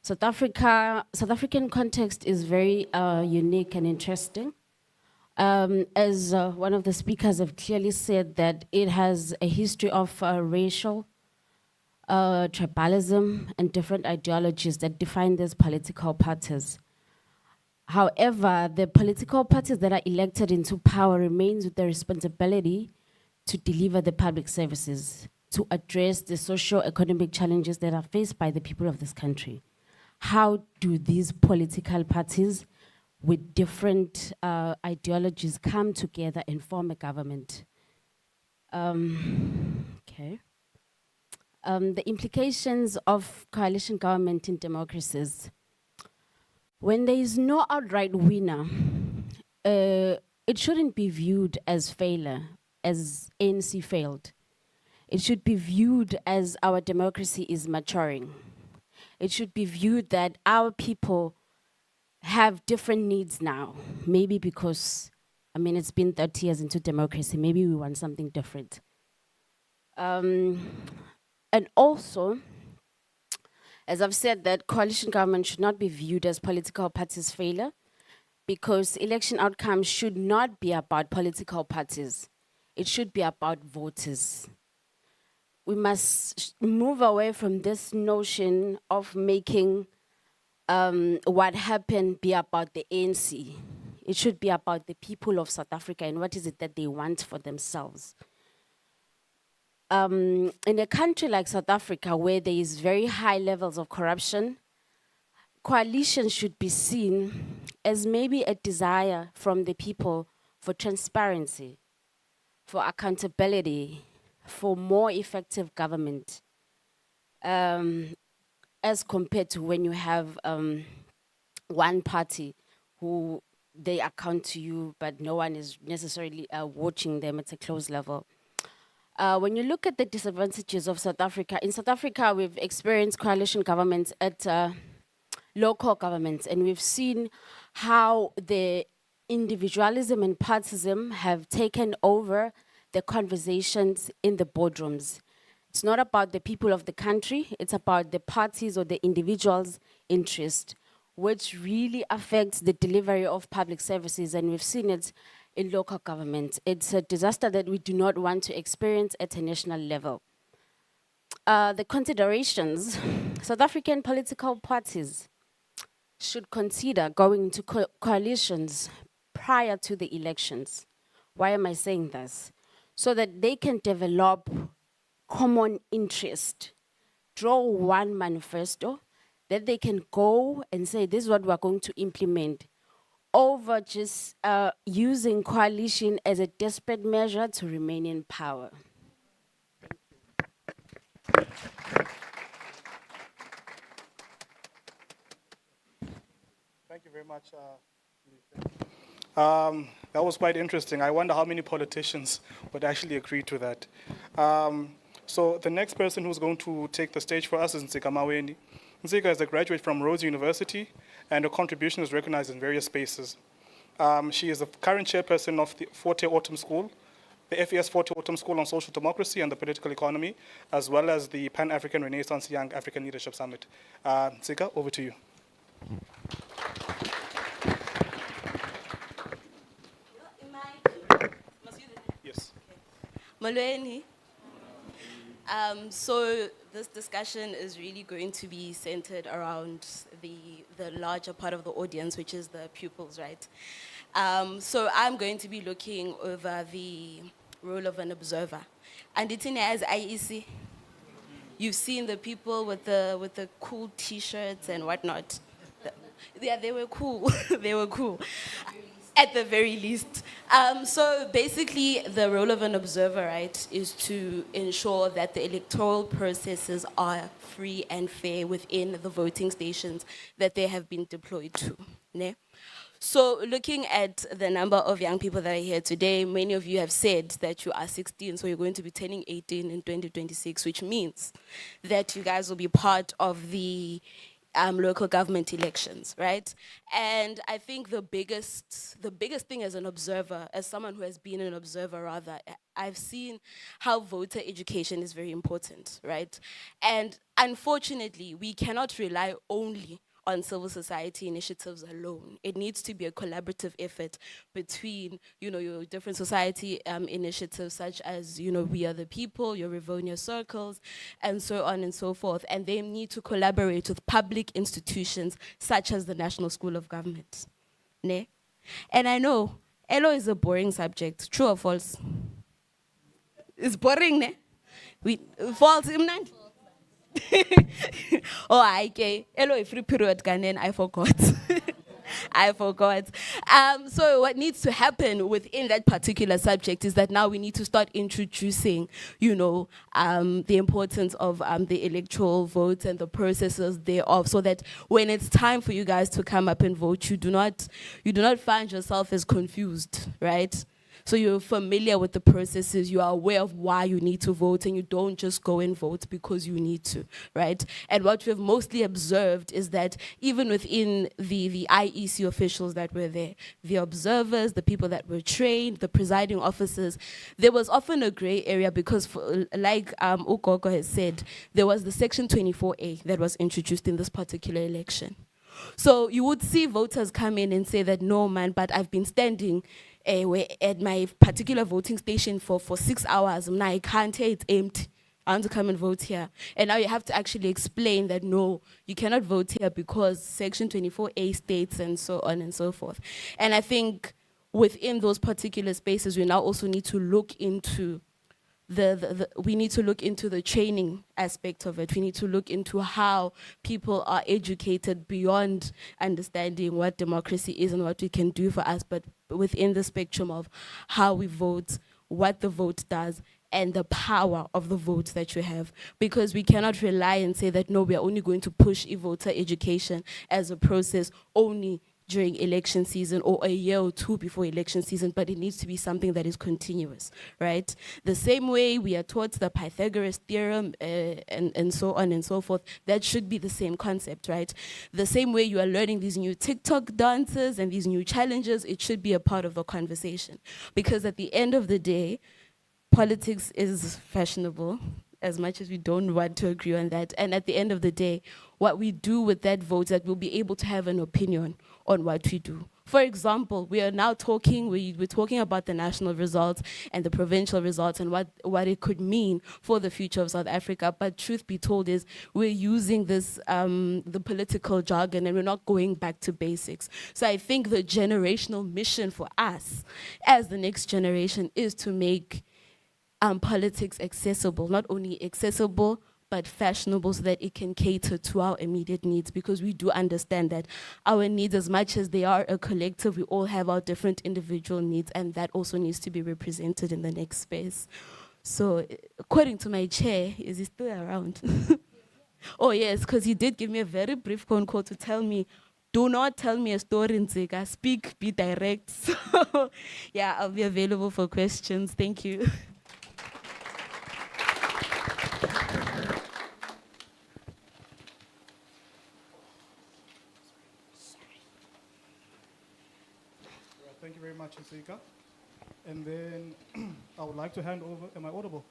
Speaker 5: South African context is very unique and interesting. As one of the speakers have clearly said, that it has a history of racial tribalism and different ideologies that define these political parties. However, the political parties that are elected into power remains with the responsibility to deliver the public services, to address the socio-economic challenges that are faced by the people of this country. How do these political parties with different ideologies come together and form a government? The implications of coalition government in democracies. When there is no outright winner, it shouldn't be viewed as failure, as ANC failed. It should be viewed as our democracy is maturing. It should be viewed that our people have different needs now. Maybe because, it's been 30 years into democracy, maybe we want something different. And also, as I've said, that coalition government should not be viewed as political parties' failure, because election outcomes should not be about political parties. It should be about voters. We must move away from this notion of making what happened be about the ANC. It should be about the people of South Africa and what is it that they want for themselves. In a country like South Africa, where there is very high levels of corruption, coalition should be seen as maybe a desire from the people for transparency, for accountability, for more effective government, as compared to when you have one party who they account to you, but no one is necessarily watching them at a close level. When you look at the disadvantages of South Africa, in South Africa, we've experienced coalition governments at local governments, and we've seen how the individualism and partism have taken over the conversations in the boardrooms. It's not about the people of the country, it's about the parties or the individuals' interest, which really affects the delivery of public services, and we've seen it in local government. It's a disaster that we do not want to experience at a national level. The considerations, South African political parties should consider going into coalitions prior to the elections. Why am I saying this? So that they can develop common interest, draw one manifesto, that they can go and say, this is what we're going to implement. over just using coalition as a desperate measure to remain in power.
Speaker 1: Thank you very much. That was quite interesting. I wonder how many politicians would actually agree to that. So the next person who's going to take the stage for us is Nsika Maweni. Nsika is a graduate from Rhodes University, and her contribution is recognized in various spaces. She is the current chairperson of the Forte Autumn School, the FES Forte Autumn School on Social Democracy and the Political Economy, as well as the Pan-African Renaissance Young African Leadership Summit. Nsika, over to you. Yes.
Speaker 6: Molweni. So this discussion is really going to be centered around the larger part of the audience, which is the pupils, right? So I'm going to be looking over the role of an observer. And it's in as IEC. You've seen the people with the cool T-shirts and whatnot. Yeah, they were cool. They were cool. At the very least. So basically, the role of an observer, right, is to ensure that the electoral processes are free and fair within the voting stations that they have been deployed to. Ne? So looking at the number of young people that are here today, many of you have said that you are 16, so you're going to be turning 18 in 2026, which means that you guys will be part of the local government elections, right? And I think the biggest thing as an observer, as someone who has been an observer rather, I've seen how voter education is very important, right? And unfortunately, we cannot rely only on civil society initiatives alone. It needs to be a collaborative effort between, your different society initiatives such as, We Are the People, your Rivonia Circles, and so on and so forth. And they need to collaborate with public institutions such as the National School of Government. Ne? And I know, ELO is a boring subject. True or false? It's boring, ne? False, imnandi? Oh, okay. Hello, free period, Ghanaian. I forgot. I forgot. So what needs to happen within that particular subject is that now we need to start introducing, the importance of the electoral vote and the processes thereof, so that when it's time for you guys to come up and vote, you do not find yourself as confused, right? So you're familiar with the processes, you are aware of why you need to vote, and you don't just go and vote because you need to, right? And what we've mostly observed is that even within the IEC officials that were there, the observers, the people that were trained, the presiding officers, there was often a gray area because, like Ukoko has said, there was the Section 24A that was introduced in this particular election. So you would see voters come in and say that, no, man, but I've been standing at my particular voting station for 6 hours. Now I can't say it's empty. I want to come and vote here. And now you have to actually explain that, no, you cannot vote here because Section 24A states and so on and so forth. And I think within those particular spaces, we now also need to look into we need to look into the training aspect of it. We need to look into how people are educated beyond understanding what democracy is and what we can do for us, but within the spectrum of how we vote, what the vote does, and the power of the vote that you have. Because we cannot rely and say that, no, we are only going to push voter education as a process only during election season or a year or two before election season, but it needs to be something that is continuous, right? The same way we are taught the Pythagoras theorem and so on and so forth, that should be the same concept, right? The same way you are learning these new TikTok dances and these new challenges, it should be a part of the conversation. Because at the end of the day, politics is fashionable, as much as we don't want to agree on that. And at the end of the day, what we do with that vote, that we'll be able to have an opinion on what we do. For example, we are now talking, we're talking about the national results and the provincial results and what it could mean for the future of South Africa. But truth be told is we're using this, the political jargon, and we're not going back to basics. So I think the generational mission for us as the next generation is to make politics accessible, not only accessible, but fashionable so that it can cater to our immediate needs, because we do understand that our needs, as much as they are a collective, we all have our different individual needs, and that also needs to be represented in the next space. So according to my chair, is he still around? Oh yes, because he did give me a very brief phone call to tell me, do not tell me a story in Zika, speak, be direct. So yeah, I'll be available for questions. Thank you.
Speaker 1: Thank you very much, Nsika. And then I would like to hand over, am I audible?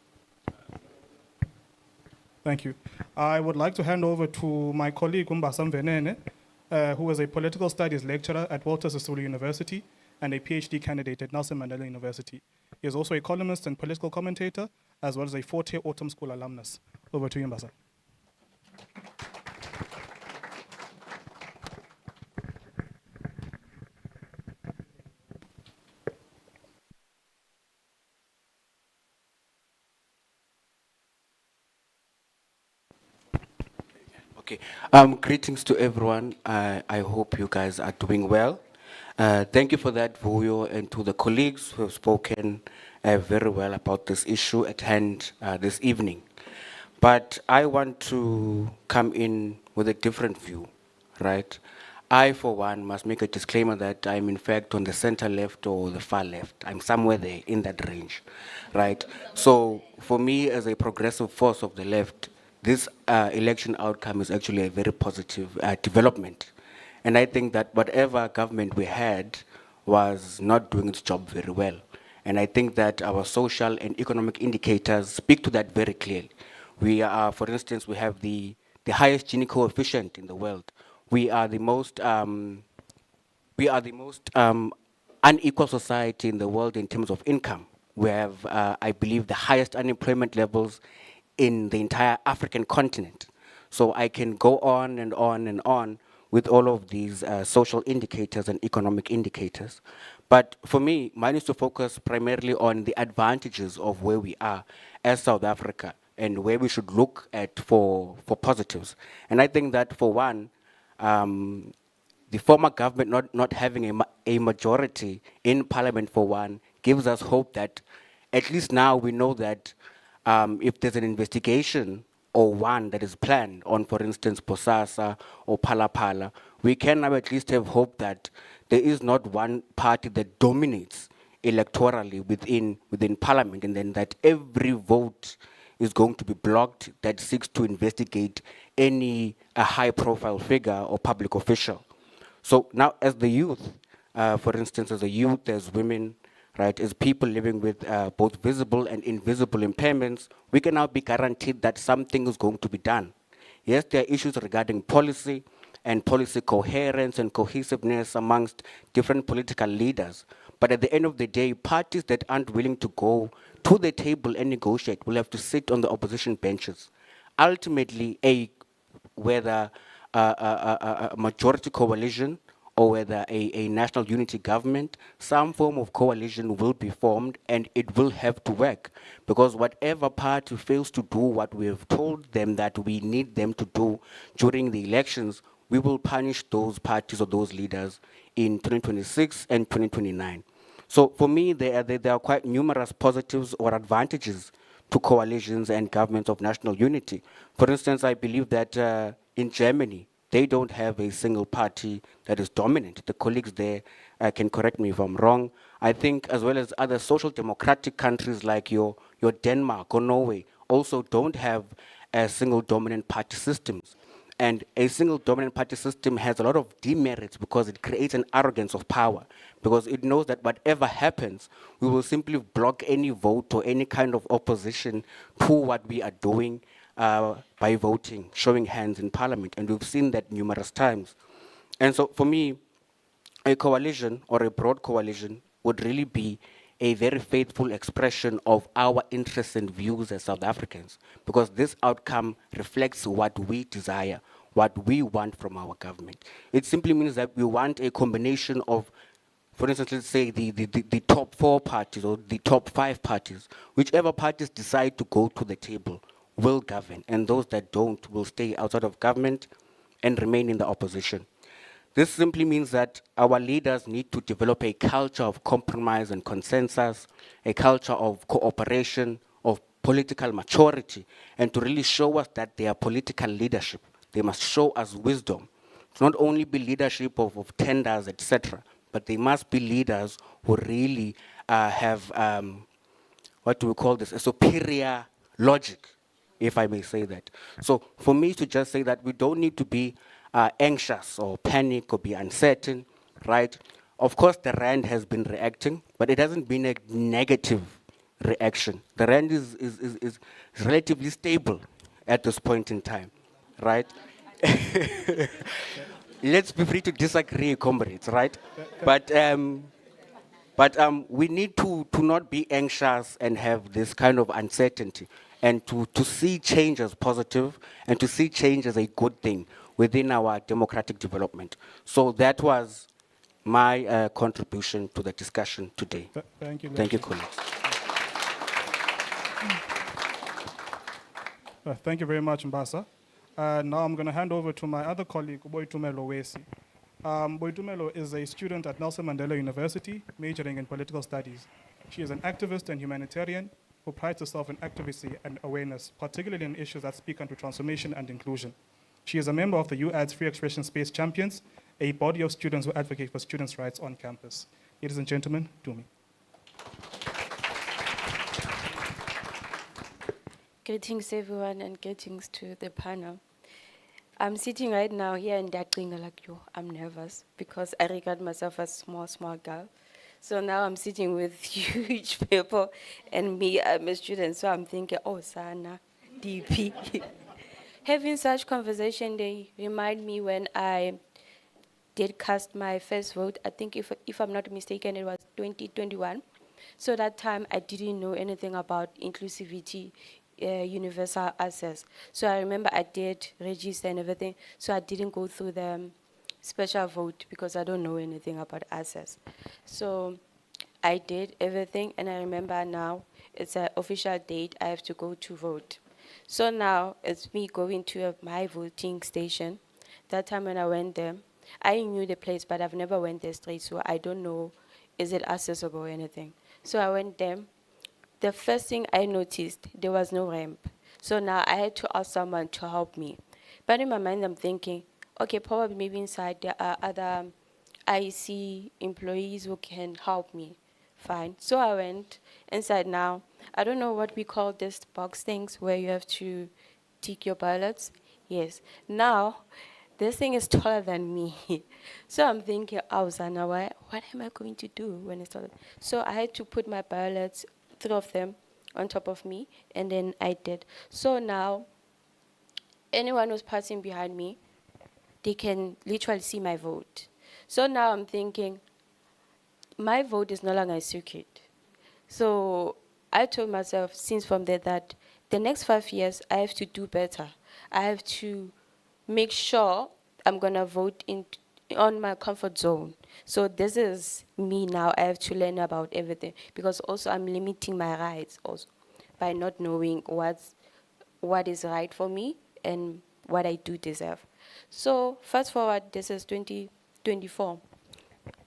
Speaker 1: Thank you. I would like to hand over to my colleague Umbasa Mvenene, who is a political studies lecturer at Walter Sisulu University and a PhD candidate at Nelson Mandela University. He is also a columnist and political commentator, as well as a fourth-year Autumn School alumnus. Over to you, Umbasa.
Speaker 7: Okay. Greetings to everyone. I hope you guys are doing well. Thank you for that, Vuyo, and to the colleagues who have spoken very well about this issue at hand this evening. But I want to come in with a different view, right? I, for one, must make a disclaimer that I'm in fact on the center left or the far left. I'm somewhere there in that range, right? So for me, as a progressive force of the left, this election outcome is actually a very positive development. And I think that whatever government we had was not doing its job very well. And I think that our social and economic indicators speak to that very clearly. We are, for instance, we have the highest Gini coefficient in the world. We are the most unequal society in the world in terms of income. We have, I believe, the highest unemployment levels in the entire African continent. So I can go on and on and on with all of these social indicators and economic indicators. But for me, mine is to focus primarily on the advantages of where we are as South Africa and where we should look at for positives. And I think that, for one, the former government not having a majority in parliament, for one, gives us hope that at least now we know that if there's an investigation or one that is planned on, for instance, Posasa or Palapala, we can now at least have hope that there is not one party that dominates electorally within parliament, and then that every vote is going to be blocked that seeks to investigate any high-profile figure or public official. So now, as the youth, for instance, as a youth, as women, right, as people living with both visible and invisible impairments, we can now be guaranteed that something is going to be done. Yes, there are issues regarding policy and policy coherence and cohesiveness amongst different political leaders. But at the end of the day, parties that aren't willing to go to the table and negotiate will have to sit on the opposition benches. Ultimately, whether a majority coalition or whether a national unity government, some form of coalition will be formed, and it will have to work. Because whatever party fails to do what we have told them that we need them to do during the elections, we will punish those parties or those leaders in 2026 and 2029. So for me, there are quite numerous positives or advantages to coalitions and governments of national unity. For instance, I believe that in Germany, they don't have a single party that is dominant. The colleagues there can correct me if I'm wrong. I think, as well as other social democratic countries like your Denmark or Norway, also don't have a single dominant party systems. And a single dominant party system has a lot of demerits because it creates an arrogance of power, because it knows that whatever happens, we will simply block any vote or any kind of opposition to what we are doing by voting, showing hands in parliament. And we've seen that numerous times. And so for me, a coalition or a broad coalition would really be a very faithful expression of our interests and views as South Africans, because this outcome reflects what we desire, what we want from our government. It simply means that we want a combination of, for instance, let's say the top 4 parties or the top 5 parties, whichever parties decide to go to the table will govern, and those that don't will stay outside of government and remain in the opposition. This simply means that our leaders need to develop a culture of compromise and consensus, a culture of cooperation, of political maturity, and to really show us that they are political leadership. They must show us wisdom. To not only be leadership of tenders, etc., but they must be leaders who really have, what do we call this, a superior logic, if I may say that. So for me to just say that we don't need to be anxious or panic or be uncertain, right? Of course, the rand has been reacting, but it hasn't been a negative reaction. The rand is relatively stable at this point in time, right? Let's be free to disagree, comrades, right? But we need to not be anxious and have this kind of uncertainty, and to see change as positive and to see change as a good thing within our democratic development. So that was my contribution to the discussion today.
Speaker 1: Thank you.
Speaker 7: Thank you, colleagues.
Speaker 1: Thank you very much, Mbasa. Now I'm going to hand over to my other colleague, Boitumelo Wesi. Boitumelo is a student at Nelson Mandela University, majoring in political studies. She is an activist and humanitarian who prides herself in activism and awareness, particularly in issues that speak onto transformation and inclusion. She is a member of the UAD's Free Expression Space Champions, a body of students who advocate for students' rights on campus. Ladies and gentlemen, Dumi.
Speaker 8: Greetings, everyone, and greetings to the panel. I'm sitting right now here in Dakinga like you. I'm nervous because I regard myself as small girl. So now I'm sitting with huge people, and me, I'm a student, so I'm thinking, oh, Sana, DP. Having such conversation, they remind me when I did cast my first vote. I think if I'm not mistaken, it was 2021. So that time I didn't know anything about inclusivity, universal access. So I remember I did register and everything, so I didn't go through the special vote because I don't know anything about access. So I did everything, and I remember now it's an official date I have to go to vote. So now it's me going to my voting station. That time when I went there, I knew the place, but I've never went there straight, so I don't know is it accessible or anything. So I went there. The first thing I noticed, there was no ramp. So now I had to ask someone to help me. But in my mind, I'm thinking, okay, probably maybe inside there are other IEC employees who can help me. Fine. So I went inside now. I don't know what we call this box things where you have to tick your ballots. Yes. Now, this thing is taller than me. So I'm thinking, oh, Zana, what am I going to do when it's taller? So I had to put my ballots, 3 of them, on top of me, and then I did. So now, anyone who's passing behind me, they can literally see my vote. So now I'm thinking, my vote is no longer a secret. So I told myself since from there that the next 5 years, I have to do better. I have to make sure I'm going to vote on my comfort zone. So this is me now. I have to learn about everything because also I'm limiting my rights also by not knowing what is right for me and what I do deserve. So fast forward, this is 2024.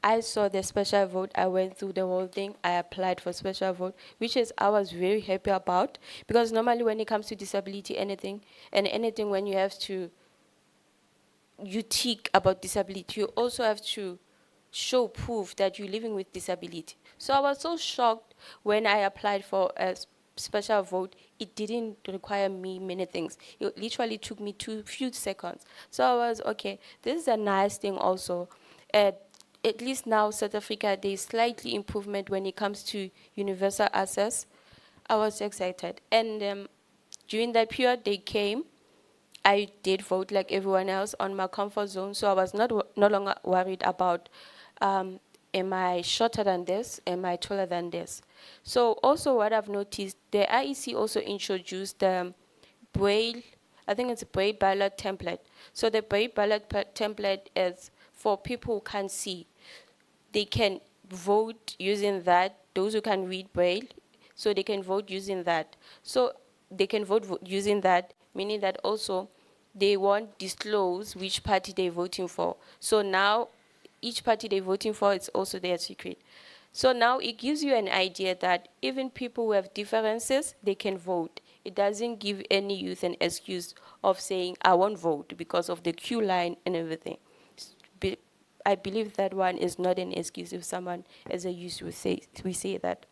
Speaker 8: I saw the special vote. I went through the whole thing. I applied for special vote, which is I was very happy about because normally when it comes to disability, anything when you have to, you tick about disability, you also have to show proof that you're living with disability. So I was so shocked when I applied for a special vote. It didn't require me many things. It literally took me few seconds. So I was, okay, this is a nice thing also. At least now, South Africa, there's slightly improvement when it comes to universal access. I was excited. And during that period, they came. I did vote like everyone else on my comfort zone, so I was no longer worried about, am I shorter than this? Am I taller than this? So also what I've noticed, the IEC also introduced the Braille, I think it's a Braille ballot template. So the Braille ballot template is for people who can't see. They can vote using that, those who can read Braille, so they can vote using that. So they can vote using that, meaning that also they won't disclose which party they're voting for. So now each party they're voting for is also their secret. So now it gives you an idea that even people who have differences, they can vote. It doesn't give any youth an excuse of saying, I won't vote because of the queue line and everything. I believe that one is not an excuse if someone as a youth we say that.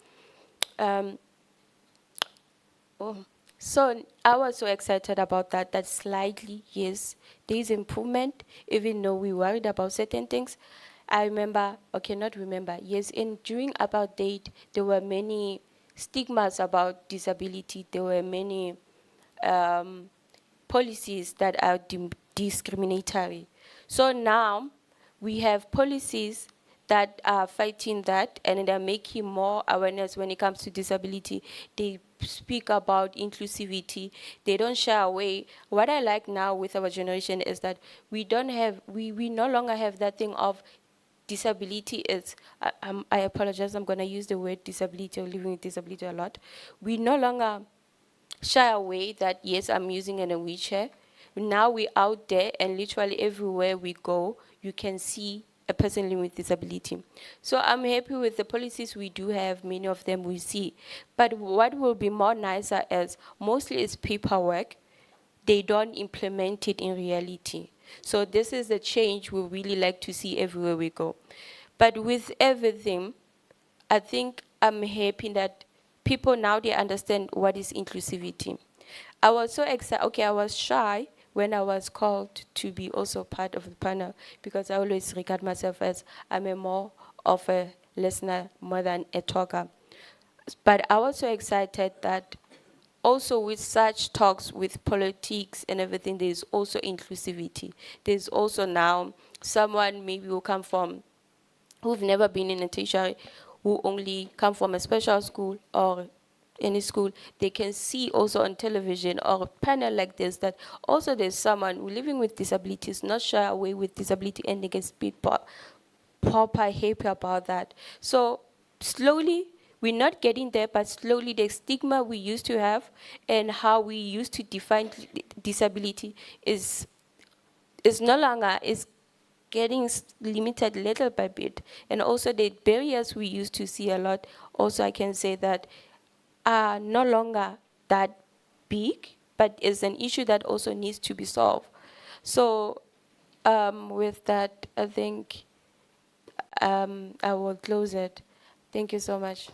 Speaker 8: So I was so excited about that slightly, yes, there is improvement, even though we worried about certain things. I remember, okay, not remember, yes, during about date, there were many stigmas about disability. There were many policies that are discriminatory. So now we have policies that are fighting that, and they're making more awareness when it comes to disability. They speak about inclusivity. They don't shy away. What I like now with our generation is that we no longer have that thing of disability is, I apologize, I'm going to use the word disability or living with disability a lot. We no longer shy away that, yes, I'm using in a wheelchair. Now we're out there, and literally everywhere we go, you can see a person living with disability. So I'm happy with the policies we do have, many of them we see. But what will be more nicer is, mostly it's paperwork. They don't implement it in reality. So this is the change we really like to see everywhere we go. But with everything, I think I'm happy that people now, they understand what is inclusivity. I was so excited, okay, I was shy when I was called to be also part of the panel, because I always regard myself as I'm a more of a listener more than a talker. But I was so excited that also with such talks with politics and everything, there's also inclusivity. There's also now someone maybe who come from, who've never been in a tertiary, who only come from a special school or any school, they can see also on television or a panel like this that also there's someone who living with disabilities, not shy away with disability, and they can speak proper happy about that. So slowly, we're not getting there, but slowly the stigma we used to have and how we used to define disability is no longer, is getting limited little by bit. And also the barriers we used to see a lot, also I can say that are no longer that big, but is an issue that also needs to be solved. So with that, I think I will close it. Thank you so much.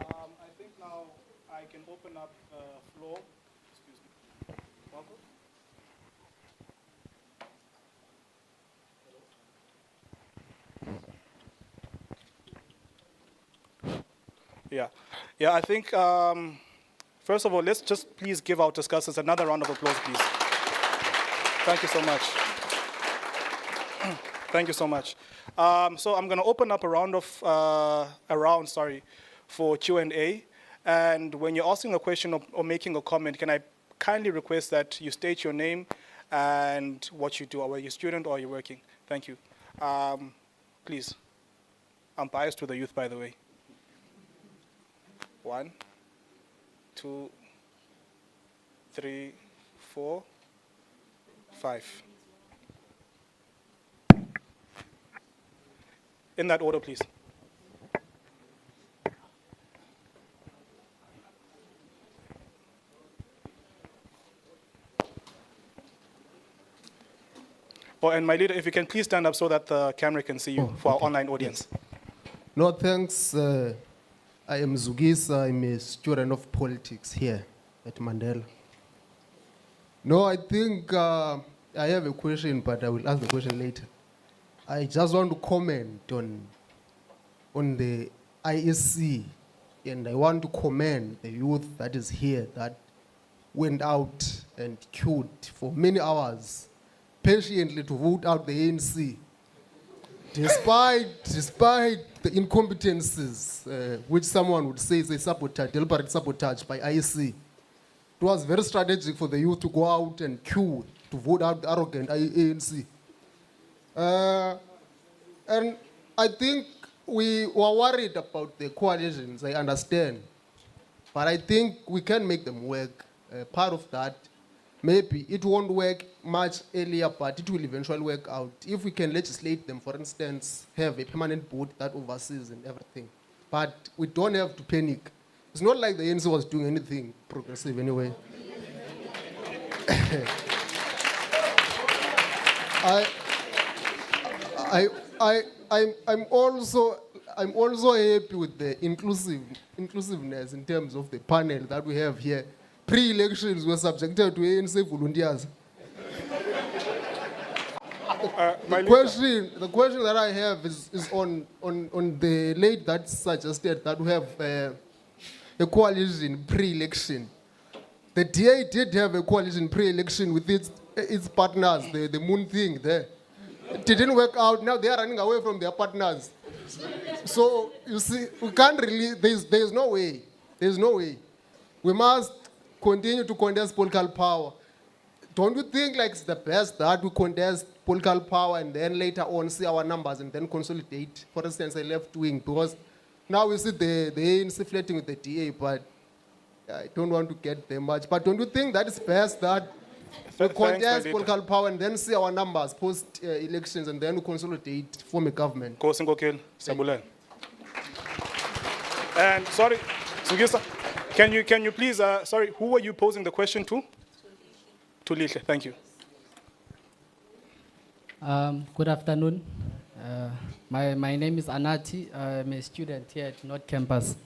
Speaker 1: I think now I can open up the floor. Excuse me. Marco? Yeah, I think, first of all, let's just please give our discussants another round of applause, please. Thank you so much. Thank you so much. So I'm going to open up a round for Q&A. And when you're asking a question or making a comment, can I kindly request that you state your name and what you do? Are you a student or are you working? Thank you. Please. I'm biased to the youth, by the way. 1, 2, 3, 4, 5. In that order, please. Oh, and my leader, if you can please stand up so that the camera can see you for our online audience.
Speaker 9: Yes. No, thanks. I am Zugisa. I'm a student of politics here at Mandela. No, I think I have a question, but I will ask the question later. I just want to comment on the ISC, and I want to commend the youth that is here that went out and queued for many hours patiently to vote out the ANC, despite the incompetences, which someone would say is a sabotage, deliberate sabotage by IEC. It was very strategic for the youth to go out and queue to vote out the arrogant ANC. And I think we were worried about the coalitions, I understand. But I think we can make them work. Part of that, maybe it won't work much earlier, but it will eventually work out. If we can legislate them, for instance, have a permanent board that oversees and everything. But we don't have to panic. It's not like the ANC was doing anything progressive anyway. I'm also happy with the inclusiveness in terms of the panel that we have here. Pre-elections were subjected to ANC volunteers. The question that I have is on the late that suggested that we have a coalition pre-election. The DA did have a coalition pre-election with its partners, the moon thing there. It didn't work out. Now they are running away from their partners. So, you see, we can't really, there's no way. There's no way. We must continue to contest political power. Don't you think like it's the best that we contest political power and then later on see our numbers and then consolidate, for instance, a left wing? Because now we see the ANC flirting with the DA, but I don't want to get there much. But don't you think that it's best that we contest political power and then see our numbers post-elections and then we consolidate, form a government?
Speaker 1: And sorry, Sugisa, can you please, sorry, who were you posing the question to? To Lihle, thank you.
Speaker 10: Good afternoon. My name is Anati. I'm a student here at North Campus.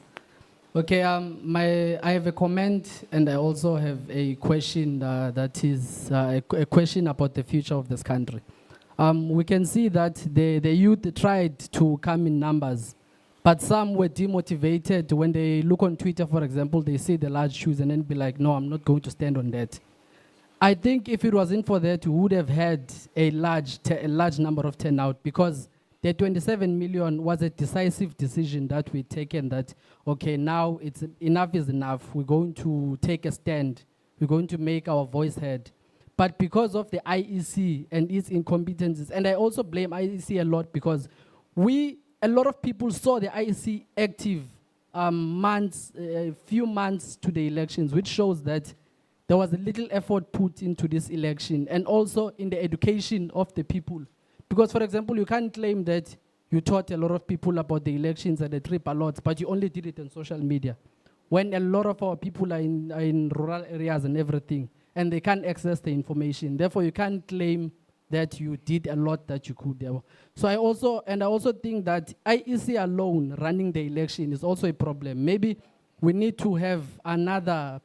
Speaker 10: Okay, I have a comment and I also have a question that is a question about the future of this country. We can see that the youth tried to come in numbers, but some were demotivated when they look on Twitter, for example, they see the large shoes and then be like, no, I'm not going to stand on that. I think if it wasn't for that, we would have had a large number of turnout, because the 27 million was a decisive decision that we'd taken that, okay, now enough is enough. We're going to take a stand. We're going to make our voice heard. But because of the IEC and its incompetencies, and I also blame IEC a lot because a lot of people saw the IEC active a few months to the elections, which shows that there was a little effort put into this election and also in the education of the people. Because, for example, you can't claim that you taught a lot of people about the elections and the trip ballots, but you only did it on social media. When a lot of our people are in rural areas and everything, and they can't access the information. Therefore, you can't claim that you did a lot that you could there. So I also think that IEC alone running the election is also a problem. Maybe we need to have another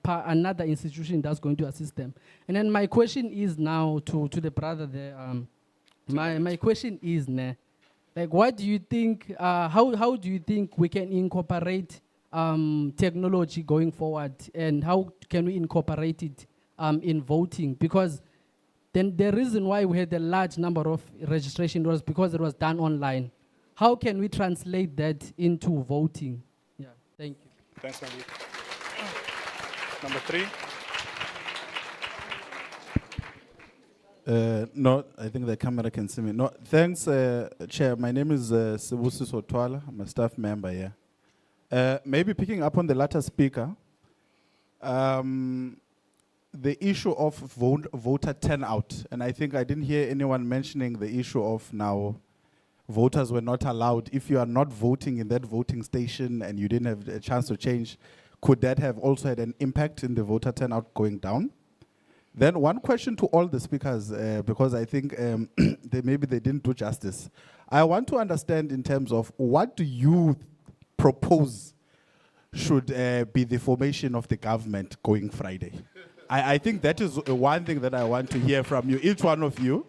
Speaker 10: institution that's going to assist them. And then my question is now to the brother there. My question is, like, what do you think? How do you think we can incorporate technology going forward, and how can we incorporate it in voting? Because then the reason why we had a large number of registration was because it was done online. How can we translate that into voting? Yeah, thank you.
Speaker 1: Thanks, Mandy. Number 3.
Speaker 11: No, I think the camera can see me. No, thanks, Chair. My name is Sibusi Sotwala. I'm a staff member here. Maybe picking up on the latter speaker, the issue of voter turnout, and I think I didn't hear anyone mentioning the issue of now voters were not allowed. If you are not voting in that voting station and you didn't have a chance to change, could that have also had an impact in the voter turnout going down? Then one question to all the speakers, because I think maybe they didn't do justice. I want to understand in terms of what do you propose should be the formation of the government going Friday? I think that is one thing that I want to hear from you, each one of you.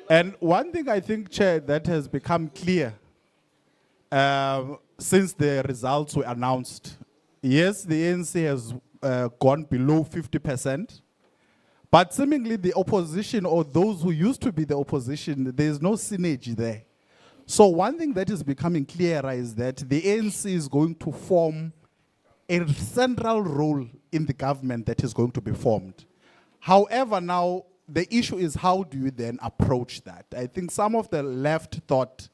Speaker 11: And one thing I think, Chair, that has become clear since the results were announced. Yes, the ANC has gone below 50%, but seemingly the opposition, or those who used to be the opposition, there's no synergy there. So one thing that is becoming clearer is that the ANC is going to form a central role in the government that is going to be formed. However, now, the issue is, how do you then approach that? I think some of the left thought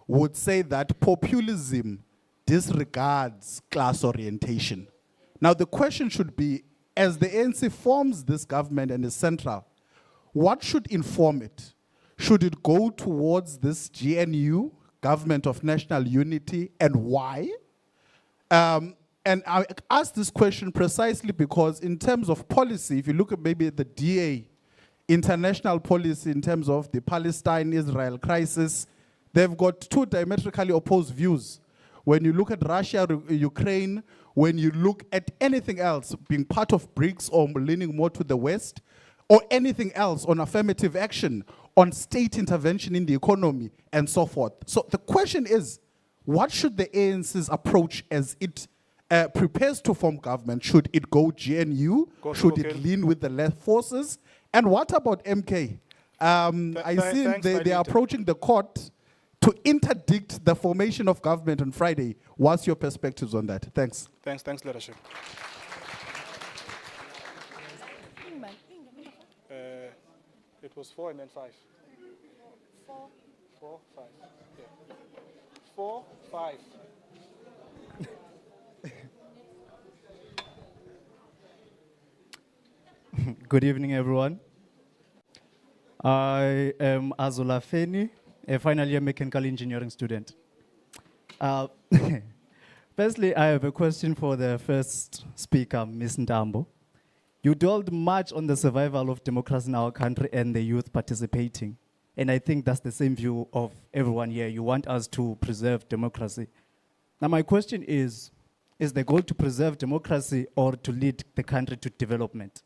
Speaker 11: would say that populism disregards class orientation. Now, the question should be, as the ANC forms this government and is central, what should inform it? Should it go towards this GNU, Government of National Unity, and why? And I ask this question precisely because in terms of policy, if you look at maybe the DA, international policy in terms of the Palestine-Israel crisis, they've got two diametrically opposed views. When you look at Russia, Ukraine, when you look at anything else, being part of BRICS or leaning more to the West, or anything else on affirmative action, on state intervention in the economy, and so forth. So the question is, what should the ANC's approach as it prepares to form government? Should it go GNU? Should it lean with the left forces? And what about MK? I see they are approaching the court to interdict the formation of government on Friday. What's your perspectives on that? Thanks.
Speaker 1: Thanks, leadership. It was 4 and then 5. 4, 5. Yeah. 4, 5.
Speaker 12: Good evening, everyone. I am Azula Feni, a final year mechanical engineering student. Firstly, I have a question for the first speaker, Ms. Ndambo. You dwelled much on the survival of democracy in our country and the youth participating. And I think that's the same view of everyone here. You want us to preserve democracy. Now my question is the goal to preserve democracy or to lead the country to development?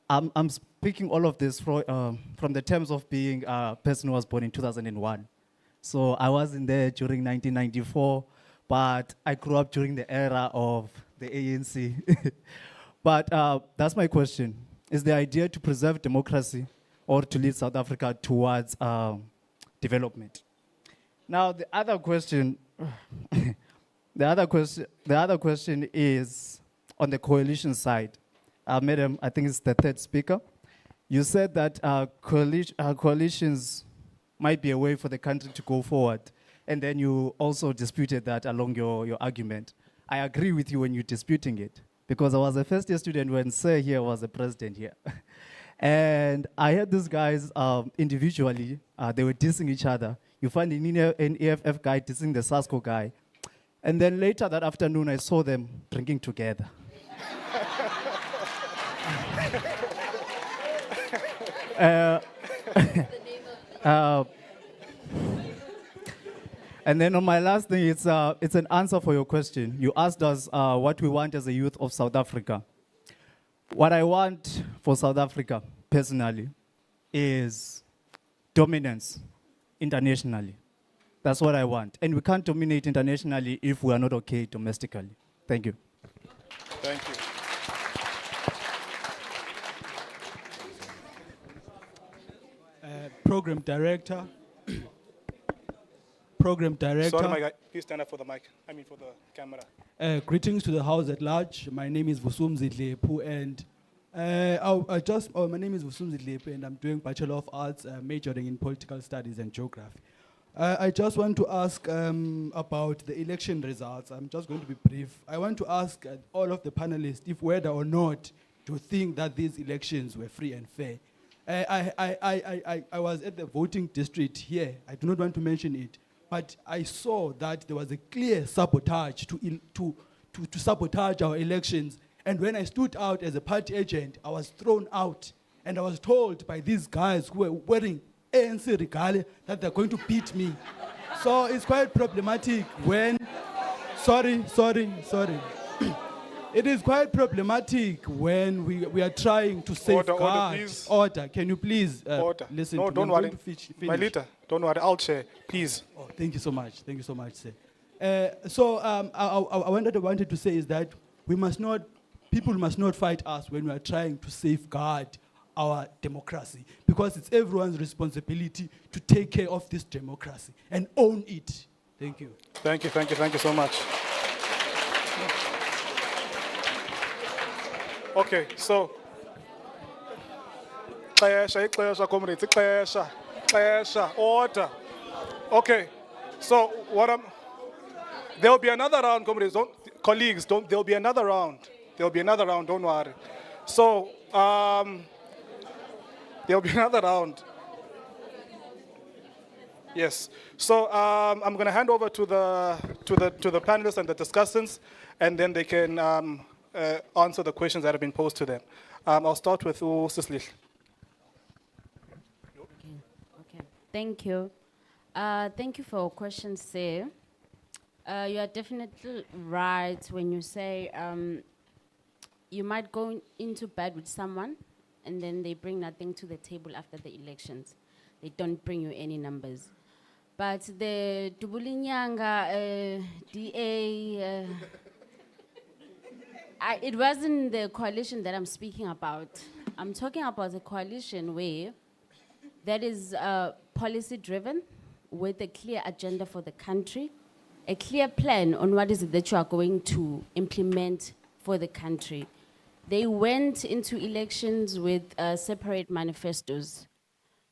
Speaker 12: I'm speaking all of this from the terms of being a person who was born in 2001. So I wasn't there during 1994, but I grew up during the era of the ANC. But that's my question. Is the idea to preserve democracy or to lead South Africa towards development? Now, the other question, the other question is on the coalition side. Madam, I think it's the third speaker. You said that coalitions might be a way for the country to go forward. And then you also disputed that along your argument. I agree with you when you're disputing it, because I was a first year student when Sir here was the president here. And I heard these guys individually, they were dissing each other. You find an EFF guy dissing the SASCO guy. And then later that afternoon, I saw them drinking together. And then on my last thing, it's an answer for your question. You asked us what we want as a youth of South Africa. What I want for South Africa, personally, is dominance internationally. That's what I want. And we can't dominate internationally if we are not okay domestically. Thank you.
Speaker 1: Thank you.
Speaker 13: Program director. Program director.
Speaker 1: Sorry, my guy. Please stand up for the mic. I mean, for the camera.
Speaker 13: Greetings to the house at large. My name is Vusumzi Dlepu, and my name is Vusumzi Dlepu, and I'm doing Bachelor of Arts, majoring in Political Studies and Geography. I just want to ask about the election results. I'm just going to be brief. I want to ask all of the panelists if whether or not to think that these elections were free and fair. I was at the voting district here. I do not want to mention it, but I saw that there was a clear sabotage to sabotage our elections. And when I stood out as a party agent, I was thrown out. And I was told by these guys who were wearing ANC regalia that they're going to beat me. So it's quite problematic when, sorry. It is quite problematic when we are trying to safeguard order. Can you please listen?
Speaker 1: No,
Speaker 13: to
Speaker 1: don't
Speaker 13: me?
Speaker 1: worry. My leader, don't worry. I'll chair, please.
Speaker 13: Oh, thank you so much. Thank you so much, sir. I wanted to say is that people must not fight us when we are trying to safeguard our democracy, because it's everyone's responsibility to take care of this democracy and own it. Thank you.
Speaker 1: Thank you so much. Okay, so Ixesha, comrades, ixesha, order. Okay, so there'll be another round, comrades, there'll be another round. There'll be another round, don't worry. So, there'll be another round. Yes. So I'm going to hand over to the panelists and the discussants, and then they can answer the questions that have been posed to them. I'll start with Sisli.
Speaker 5: Okay, thank you. Thank you for your questions, sir. You are definitely right when you say you might go into bed with someone and then they bring nothing to the table after the elections. They don't bring you any numbers. But the Dubulinyanga DA, it wasn't the coalition that I'm speaking about. I'm talking about a coalition where that is policy driven with a clear agenda for the country, a clear plan on what is it that you are going to implement for the country. They went into elections with separate manifestos.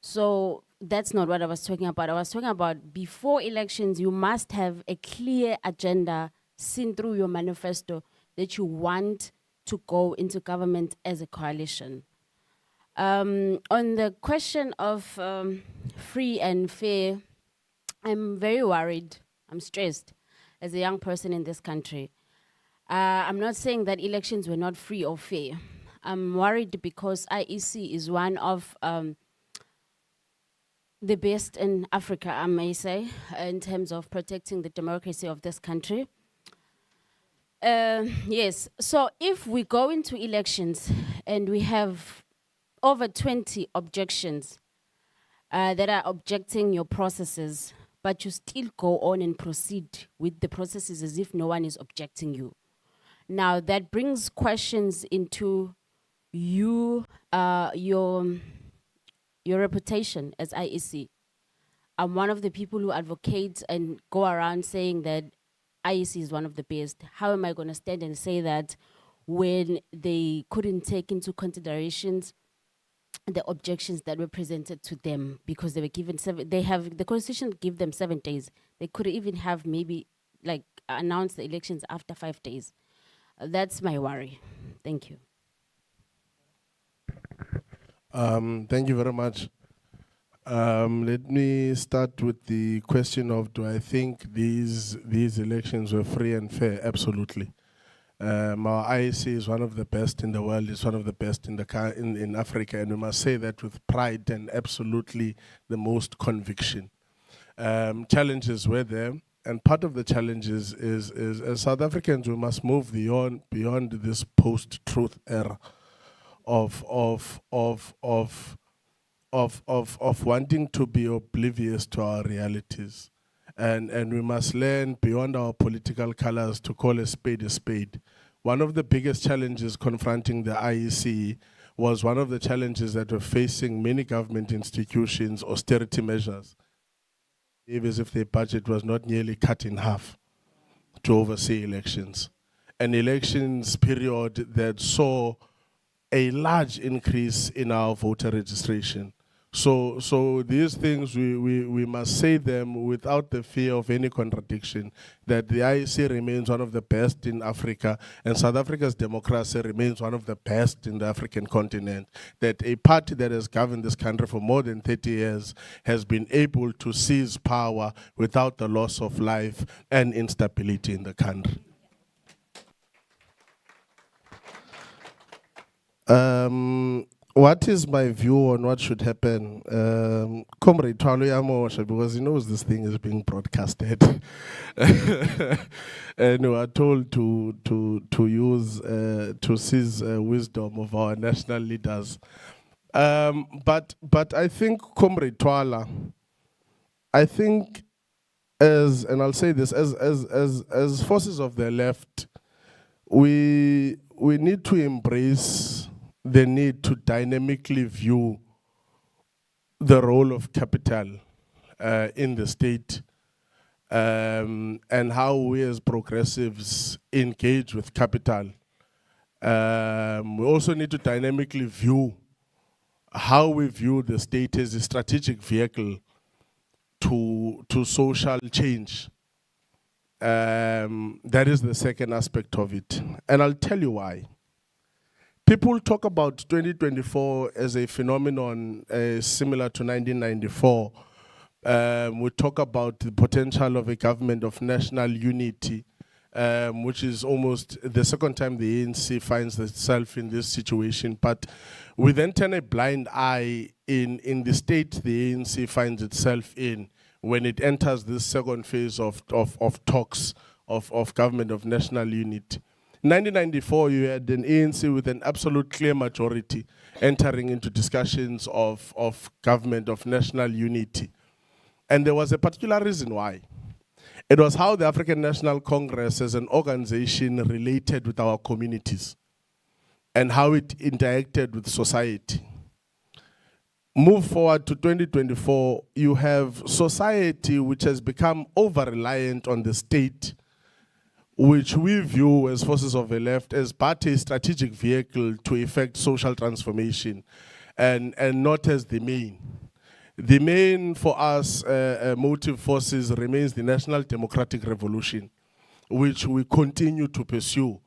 Speaker 5: So that's not what I was talking about. I was talking about before elections, you must have a clear agenda seen through your manifesto that you want to go into government as a coalition. On the question of free and fair, I'm very worried. I'm stressed as a young person in this country. I'm not saying that elections were not free or fair. I'm worried because IEC is one of the best in Africa, I may say, in terms of protecting the democracy of this country. Yes, so if we go into elections and we have over 20 objections that are objecting your processes, but you still go on and proceed with the processes as if no one is objecting you. Now, that brings questions into your reputation as IEC. I'm one of the people who advocates and go around saying that IEC is one of the best. How am I going to stand and say that when they couldn't take into considerations the objections that were presented to them because they were given the constitution give them 7 days. They could even have maybe like announce the elections after 5 days. That's my worry. Thank you.
Speaker 4: Thank you very much. Let me start with the question of, do I think these elections were free and fair? Absolutely. Our IEC is one of the best in the world. It's one of the best in Africa, and we must say that with pride and absolutely the most conviction. Challenges were there, and part of the challenges is as South Africans, we must move beyond this post-truth era of wanting to be oblivious to our realities. And we must learn beyond our political colors to call a spade a spade. One of the biggest challenges confronting the IEC was one of the challenges that were facing many government institutions, austerity measures. Even as if their budget was not nearly cut in half to oversee elections. An elections period that saw a large increase in our voter registration. So these things, we must say them without the fear of any contradiction, that the IEC remains one of the best in Africa, and South Africa's democracy remains one of the best in the African continent, that a party that has governed this country for more than 30 years has been able to seize power without the loss of life and instability in the country. What is my view on what should happen? Comrade Twalo Yamosha, because he knows this thing is being broadcasted. And we are told to seize wisdom of our national leaders. But I think, Comrade Twala, I think and I'll say this, as forces of the left, we need to embrace the need to dynamically view the role of capital in the state and how we as progressives engage with capital. We also need to dynamically view how we view the state as a strategic vehicle to social change. That is the second aspect of it. And I'll tell you why. People talk about 2024 as a phenomenon similar to 1994. We talk about the potential of a government of national unity, which is almost the second time the ANC finds itself in this situation. But we then turn a blind eye in the state the ANC finds itself in when it enters this second phase of talks of government of national unity. In 1994, you had an ANC with an absolute clear majority entering into discussions of government of national unity. And there was a particular reason why. It was how the African National Congress as an organization related with our communities and how it interacted with society. Move forward to 2024, you have society which has become over-reliant on the state, which we view as forces of the left as but a strategic vehicle to effect social transformation and not as the main. The main for us motive forces remains the National Democratic Revolution, which we continue to pursue.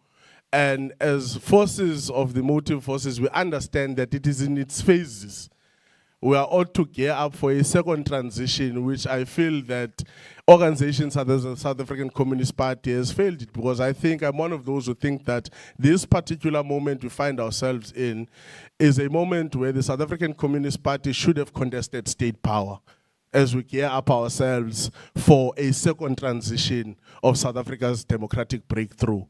Speaker 4: And as forces of the motive forces, we understand that it is in its phases. We are ought to gear up for a second transition, which I feel that organizations such as the South African Communist Party has failed it, because I think I'm one of those who think that this particular moment we find ourselves in is a moment where the South African Communist Party should have contested state power as we gear up ourselves for a second transition of South Africa's democratic breakthrough.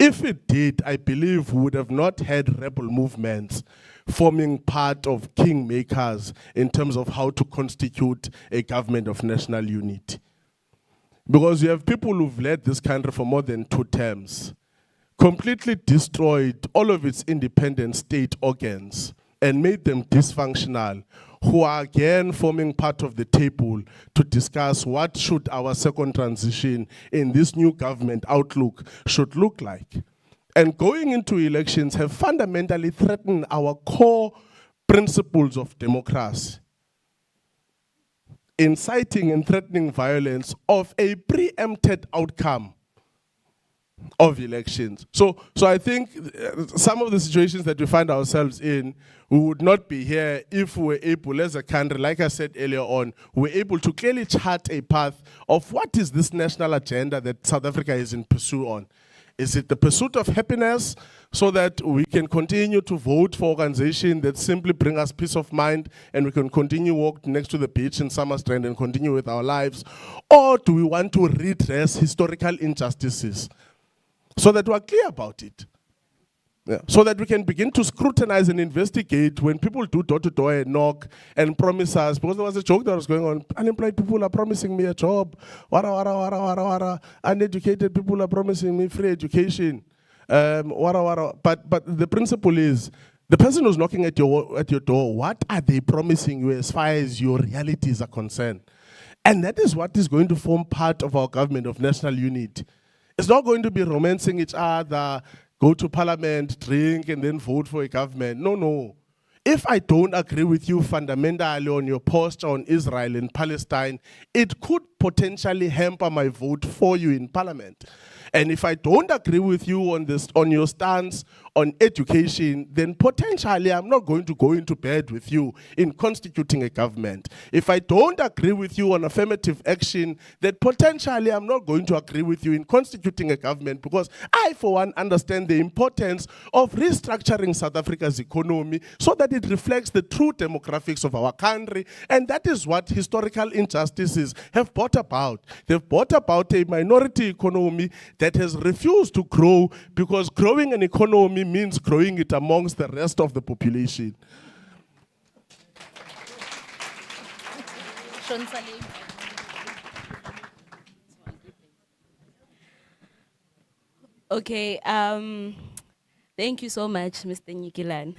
Speaker 4: If it did, I believe we would have not had rebel movements forming part of kingmakers in terms of how to constitute a government of national unity. Because you have people who've led this country for more than 2 terms, completely destroyed all of its independent state organs and made them dysfunctional, who are again forming part of the table to discuss what should our second transition in this new government outlook should look like. And going into elections have fundamentally threatened our core principles of democracy, inciting and threatening violence of a preempted outcome of elections. So I think some of the situations that we find ourselves in, we would not be here if we were able, as a country, like I said earlier on, we're able to clearly chart a path of what is this national agenda that South Africa is in pursuit on. Is it the pursuit of happiness so that we can continue to vote for organizations that simply bring us peace of mind and we can continue walk next to the beach in Summerstrand and continue with our lives? Or do we want to redress historical injustices so that we are clear about it? Yeah. So that we can begin to scrutinize and investigate when people do door-to-door and knock and promise us, because there was a joke that was going on, unemployed people are promising me a job, uneducated people are promising me free education, But the principle is, the person who's knocking at your door, what are they promising you as far as your realities are concerned? And that is what is going to form part of our government of national unity. It's not going to be romancing each other, go to parliament, drink, and then vote for a government. No. If I don't agree with you fundamentally on your posture on Israel and Palestine, it could potentially hamper my vote for you in parliament. And if I don't agree with you on your stance on education, then potentially I'm not going to go into bed with you in constituting a government. If I don't agree with you on affirmative action, then potentially I'm not going to agree with you in constituting a government, because I, for one, understand the importance of restructuring South Africa's economy so that it reflects the true demographics of our country. And that is what historical injustices have brought about. They've brought about a minority economy that has refused to grow, because growing an economy means growing it amongst the rest of the population.
Speaker 6: Okay, thank you so much, Mr. Nyikilan.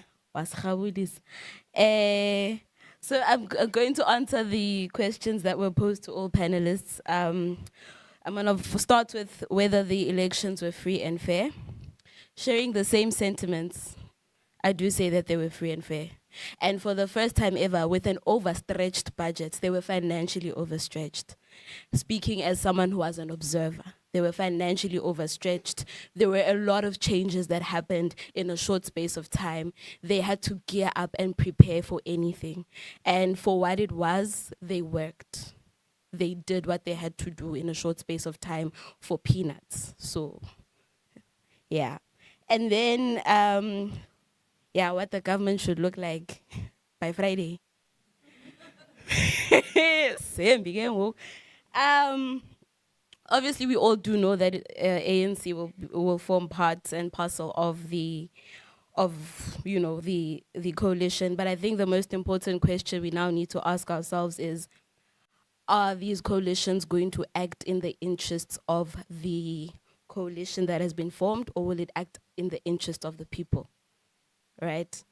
Speaker 6: So I'm going to answer the questions that were posed to all panelists. I'm going to start with whether the elections were free and fair. Sharing the same sentiments, I do say that they were free and fair. And for the first time ever, with an overstretched budget, they were financially overstretched. Speaking as someone who was an observer, they were financially overstretched. There were a lot of changes that happened in a short space of time. They had to gear up and prepare for anything. And for what it was, they worked. They did what they had to do in a short space of time for peanuts. So, yeah. And then, what the government should look like by Friday. Same begin. Obviously, we all do know that ANC will form part and parcel of the coalition. But I think the most important question we now need to ask ourselves is, are these coalitions going to act in the interests of the coalition that has been formed, or will it act in the interest of the people, right?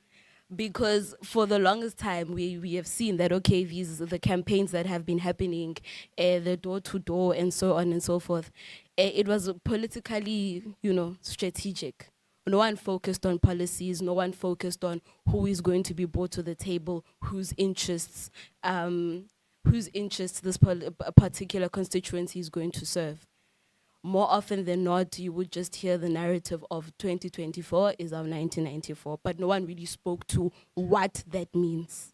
Speaker 6: Because for the longest time, we have seen that, okay, the campaigns that have been happening, the door-to-door and so on and so forth, it was politically, strategic. No one focused on policies, no one focused on who is going to be brought to the table, whose interests this particular constituency is going to serve. More often than not, you would just hear the narrative of 2024 is our 1994, but no one really spoke to what that means,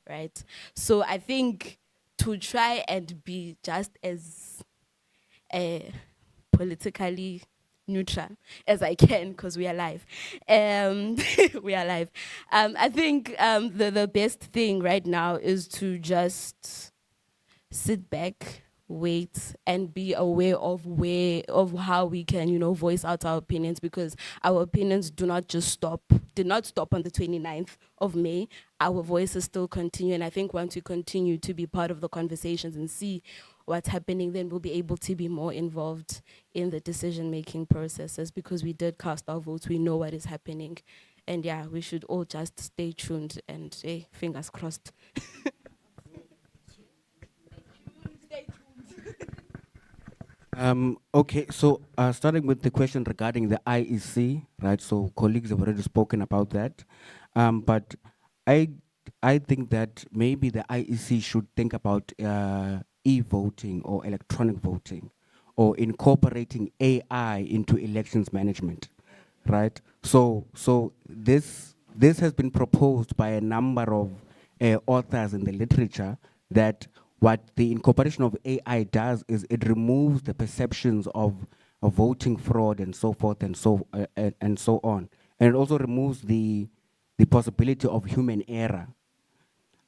Speaker 6: right? So I think to try and be just as politically neutral as I can, because we are live. We are live. I think the best thing right now is to just sit back, wait, and be aware of how we can, voice out our opinions, because our opinions did not stop on the 29th of May. Our voices still continue, and I think once we continue to be part of the conversations and see what's happening, then we'll be able to be more involved in the decision-making processes, because we did cast our votes, we know what is happening. And yeah, we should all just stay tuned and fingers crossed.
Speaker 7: Okay, so starting with the question regarding the IEC, right? So colleagues have already spoken about that, but I think that maybe the IEC should think about e-voting or electronic voting, or incorporating AI into elections management, right? So this has been proposed by a number of authors in the literature, that what the incorporation of AI does is it removes the perceptions of voting fraud and so forth and so on, and it also removes the possibility of human error.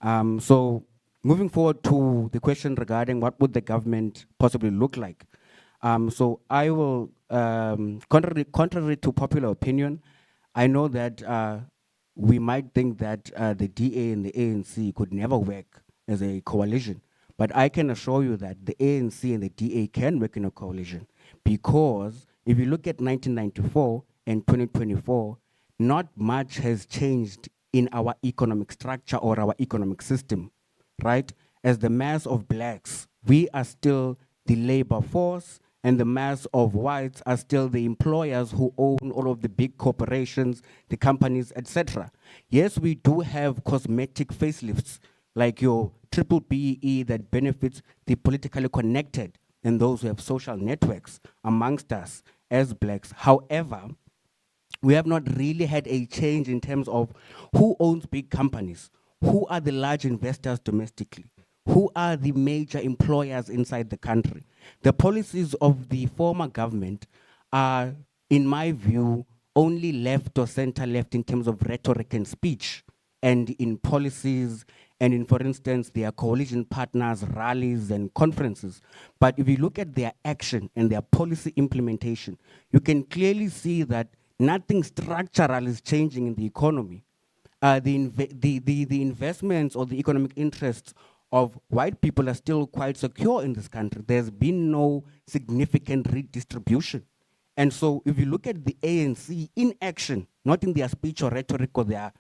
Speaker 7: So moving forward to the question regarding what would the government possibly look like. So I will, contrary to popular opinion, I know that we might think that the DA and the ANC could never work as a coalition, but I can assure you that the ANC and the DA can work in a coalition, because if you look at 1994 and 2024, not much has changed in our economic structure or our economic system, right? As the mass of blacks, we are still the labor force, and the mass of whites are still the employers who own all of the big corporations, the companies, etc. Yes, we do have cosmetic facelifts, like your triple BEE that benefits the politically connected and those who have social networks amongst us as blacks. However, we have not really had a change in terms of who owns big companies, who are the large investors domestically, who are the major employers inside the country. The policies of the former government are, in my view, only left or center left in terms of rhetoric and speech, and in policies, and in, for instance, their coalition partners, rallies and conferences. But if you look at their action and their policy implementation, you can clearly see that nothing structural is changing in the economy. The investments or the economic interests of white people are still quite secure in this country. There's been no significant redistribution. And so if you look at the ANC in action, not in their speech or rhetoric or their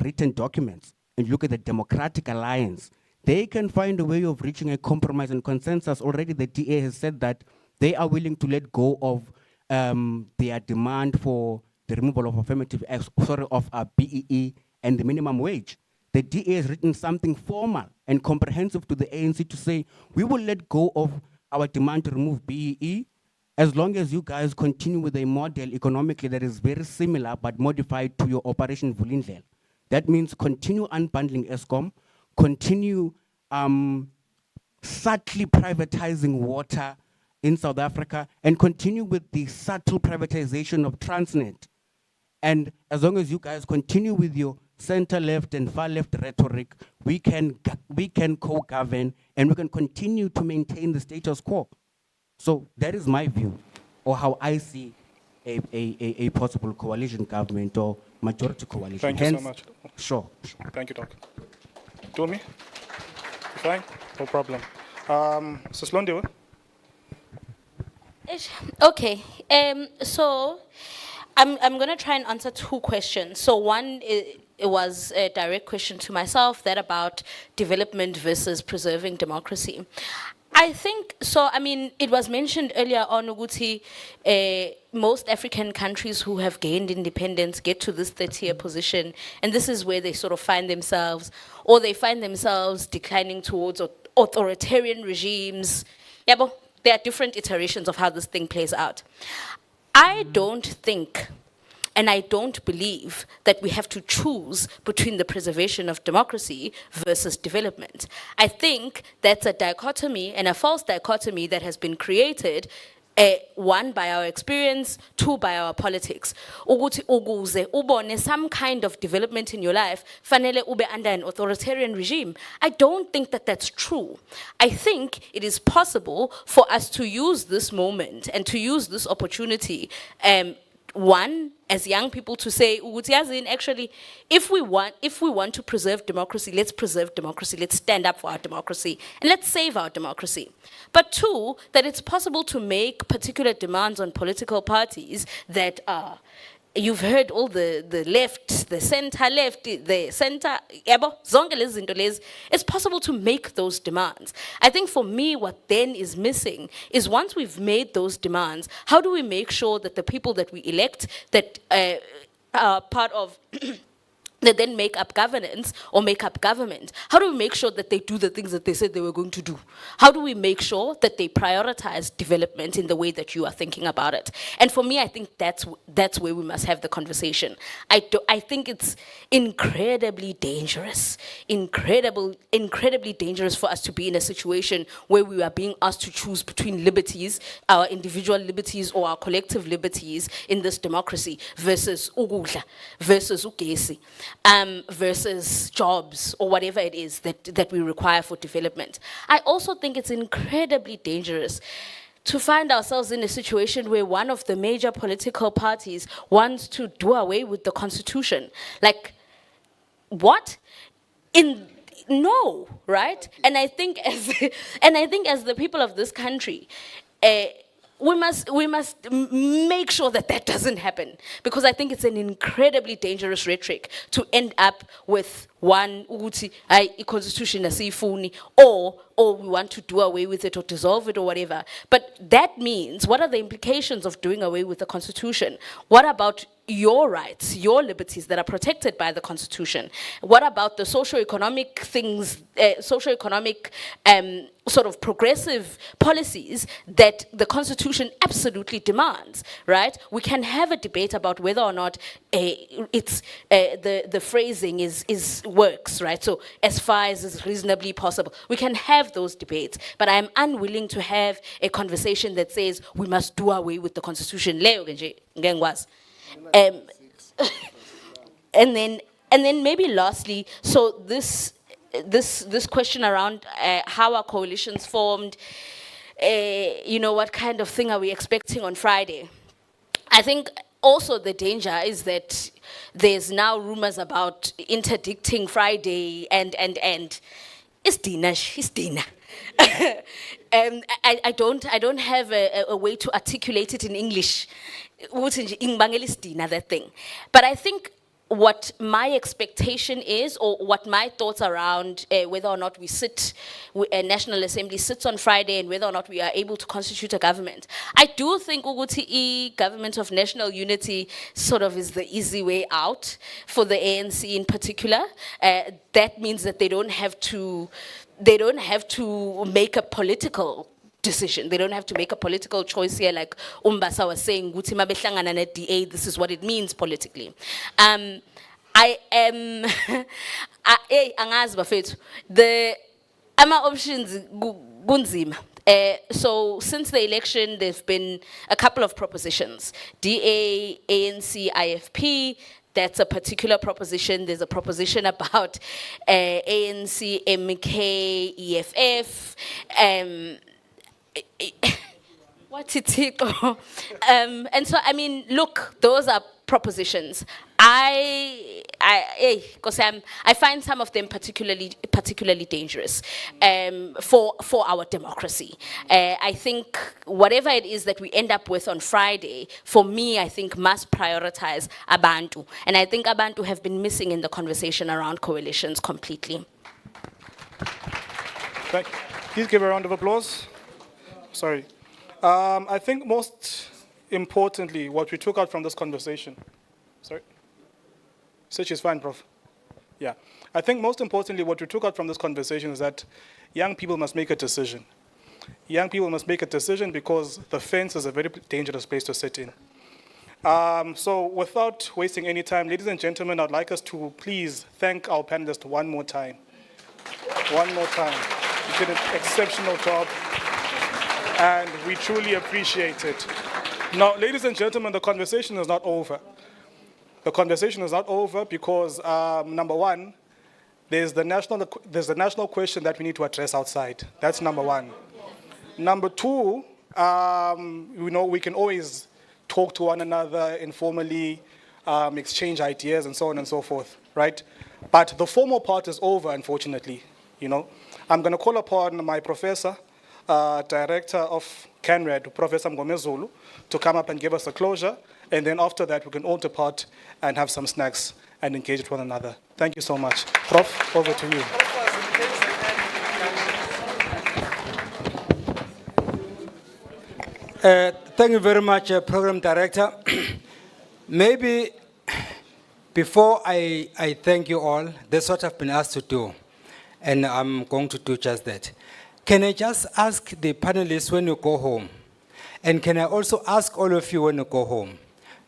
Speaker 7: written documents, and you look at the Democratic Alliance, they can find a way of reaching a compromise and consensus. Already the DA has said that they are willing to let go of their demand for the removal of affirmative acts, of BEE and the minimum wage. The DA has written something formal and comprehensive to the ANC to say, we will let go of our demand to remove BEE as long as you guys continue with a model economically that is very similar but modified to your Operation Vulindlela. That means continue unbundling ESCOM, continue subtly privatizing water in South Africa, and continue with the subtle privatization of Transnet. And as long as you guys continue with your center-left and far-left rhetoric, we can co-govern and we can continue to maintain the status quo. So that is my view, or how I see a possible coalition government or majority coalition.
Speaker 1: Thank you so much.
Speaker 7: Sure.
Speaker 1: Thank you, Doc. Do me? Fine? No problem. Sislondiwe?
Speaker 3: Okay, so I'm going to try and answer two questions. So one, it was a direct question to myself, that about development versus preserving democracy. I think, so I mean, it was mentioned earlier on, Uguti, most African countries who have gained independence get to this 30-year position, and this is where they sort of find themselves, or they find themselves declining towards authoritarian regimes. Yeah, but there are different iterations of how this thing plays out. I don't think, and I don't believe, that we have to choose between the preservation of democracy versus development. I think that's a dichotomy, and a false dichotomy, that has been created, one, by our experience, two, by our politics. Ukuthi ukuze ubone some kind of development in your life, fanele ube under an authoritarian regime. I don't think that that's true. I think it is possible for us to use this moment and to use this opportunity, one, as young people, to say, actually, if we want to preserve democracy, let's preserve democracy, let's stand up for our democracy, and let's save our democracy. But two, that it's possible to make particular demands on political parties that are, you've heard all the left, the center left, the center, it's possible to make those demands. I think for me, what then is missing is, once we've made those demands, how do we make sure that the people that we elect, that are part of that then make up governance or make up government, how do we make sure that they do the things that they said they were going to do? How do we make sure that they prioritize development in the way that you are thinking about it? And for me, I think that's where we must have the conversation. I think it's incredibly dangerous, incredibly dangerous for us to be in a situation where we are being asked to choose between liberties, our individual liberties or our collective liberties in this democracy, versus ukudla, versus ugesi, versus jobs, or whatever it is that we require for development. I also think it's incredibly dangerous to find ourselves in a situation where one of the major political parties wants to do away with the Constitution. Like, what? No, right? And I think as the people of this country, we must make sure that that doesn't happen, because I think it's an incredibly dangerous rhetoric to end up with one uguti constitution asifuni, or we want to do away with it or dissolve it or whatever. But that means, what are the implications of doing away with the Constitution? What about your rights, your liberties that are protected by the Constitution? What about the socio-economic things, socio-economic sort of progressive policies that the Constitution absolutely demands, right? We can have a debate about whether or not the phrasing works, right? So as far as is reasonably possible, we can have those debates, but I'm unwilling to have a conversation that says we must do away with the Constitution. And then maybe lastly, so this question around how are coalitions formed, what kind of thing are we expecting on Friday? I think also the danger is that there's now rumors about interdicting Friday and it's dinner. I don't have a way to articulate it in English, that thing. But I think what my expectation is, or what my thoughts around whether or not we sit, National Assembly sits on Friday, and whether or not we are able to constitute a government. I do think Uguti government of national unity sort of is the easy way out for the ANC in particular. That means that they don't have to make a political decision. They don't have to make a political choice here, like Umbasa was saying, "Guthi mabehlangana ne-DA, this is what it means politically." I am, angazi bafethu, ama options kunzima. So since the election, there've been a couple of propositions: DA, ANC, IFP. That's a particular proposition. There's a proposition about ANC, MK, EFF. What's it? And so, I mean, look, those are propositions. I find some of them particularly dangerous for our democracy. I think whatever it is that we end up with on Friday, for me, I think must prioritize Abantu. And I think Abantu have been missing in the conversation around coalitions completely.
Speaker 1: Thank you. Please give a round of applause. Sorry. I think most importantly, what we took out from this conversation, sorry? Such is fine, Prof. Yeah. I think most importantly, what we took out from this conversation is that young people must make a decision. Young people must make a decision because the fence is a very dangerous place to sit in. So without wasting any time, ladies and gentlemen, I'd like us to please thank our panelists one more time. One more time. You did an exceptional job, and we truly appreciate it. Now, ladies and gentlemen, the conversation is not over. The conversation is not over because, number one, there's the national question that we need to address outside. That's number one. Number two, we can always talk to one another informally, exchange ideas, and so on and so forth, right? But the formal part is over, unfortunately. I'm going to call upon my professor, director of CANRED, Professor Mgomezulu, to come up and give us a closure. And then after that, we can all depart and have some snacks and engage with one another. Thank you so much. Prof, over to you.
Speaker 14: Thank you very much, Program Director. Maybe before I thank you all, that's what I've been asked to do. And I'm going to do just that. Can I just ask the panelists when you go home? And can I also ask all of you when you go home?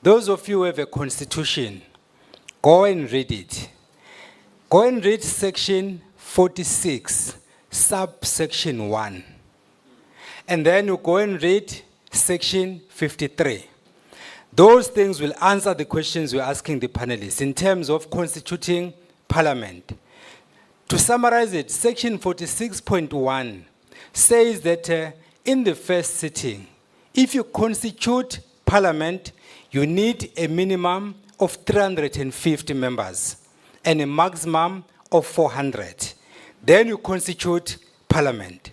Speaker 14: Those of you who have a constitution, go and read it. Go and read section 46, subsection 1. And then you go and read section 53. Those things will answer the questions we're asking the panelists in terms of constituting parliament. To summarize it, section 46.1 says that in the first sitting, if you constitute parliament, you need a minimum of 350 members and a maximum of 400. Then you constitute parliament.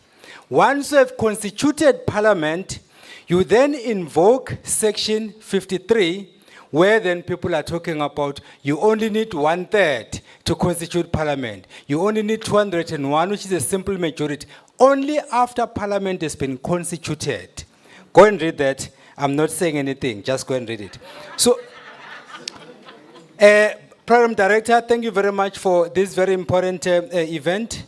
Speaker 14: Once you have constituted parliament, you then invoke section 53, where then people are talking about you only need 1/3 to constitute parliament. You only need 201, which is a simple majority. Only after parliament has been constituted. Go and read that. I'm not saying anything, just go and read it. So, Program Director, thank you very much for this very important event.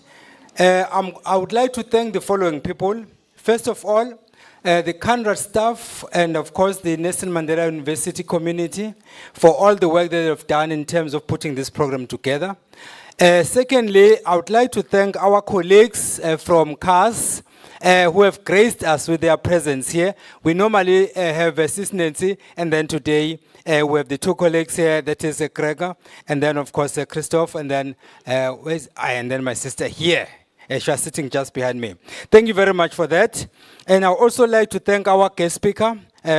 Speaker 14: I would like to thank the following people. First of all, the CANRA staff and of course the Nelson Mandela University community for all the work that they have done in terms of putting this program together. Secondly, I would like to thank our colleagues from CAS who have graced us with their presence here. We normally have Sis Nancy, and then today we have the two colleagues here, that is Gregor, and then of course Christoph, and then and then my sister here. She was sitting just behind me. Thank you very much for that. And I would also like to thank our guest speaker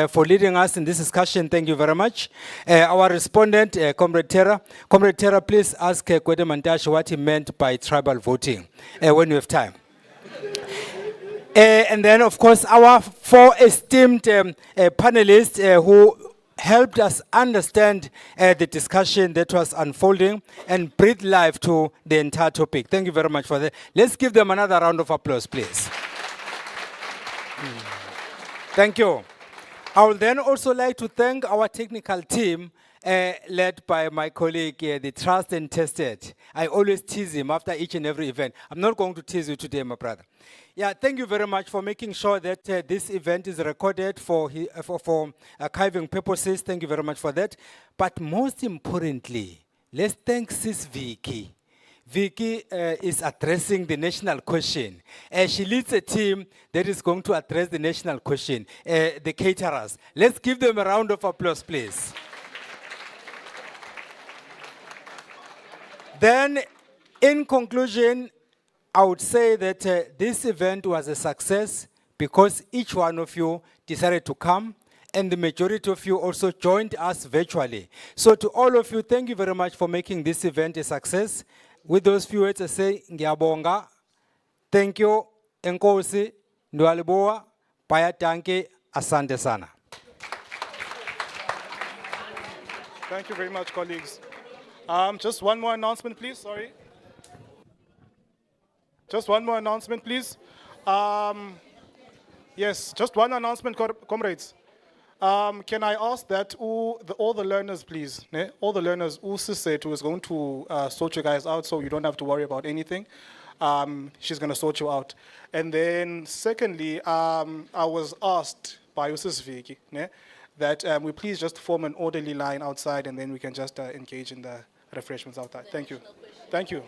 Speaker 14: for leading us in this discussion. Thank you very much. Our respondent, Comrade Terra. Comrade Terra, please ask Kwede Mantashe what he meant by tribal voting when you have time. And then, of course, our four esteemed panelists who helped us understand the discussion that was unfolding and breathe life to the entire topic. Thank you very much for that. Let's give them another round of applause, please. Thank you. I would then also like to thank our technical team, led by my colleague, the Trust and Tested. I always tease him after each and every event. I'm not going to tease you today, my brother. Yeah, thank you very much for making sure that this event is recorded for archiving purposes. Thank you very much for that. But most importantly, let's thank Sis Vicky. Vicky is addressing the national question. She leads a team that is going to address the national question, the caterers. Let's give them a round of applause, please. Then, in conclusion, I would say that this event was a success because each one of you decided to come, and the majority of you also joined us virtually. So to all of you, thank you very much for making this event a success. With those few words, I say, ngiyabonga, thank you, enkosi, ndwaliboa, paya tanke, asante sana.
Speaker 1: Thank you very much, colleagues. Just one more announcement, please. Sorry. Just one more announcement, please. Yes, just one announcement, comrades. Can I ask that all the learners, please, all the learners, Usisetu is going to sort you guys out so you don't have to worry about anything. She's going to sort you out. And then secondly, I was asked by Usis Viki that we please just form an orderly line outside and then we can just engage in the refreshments outside. Thank you. Thank you.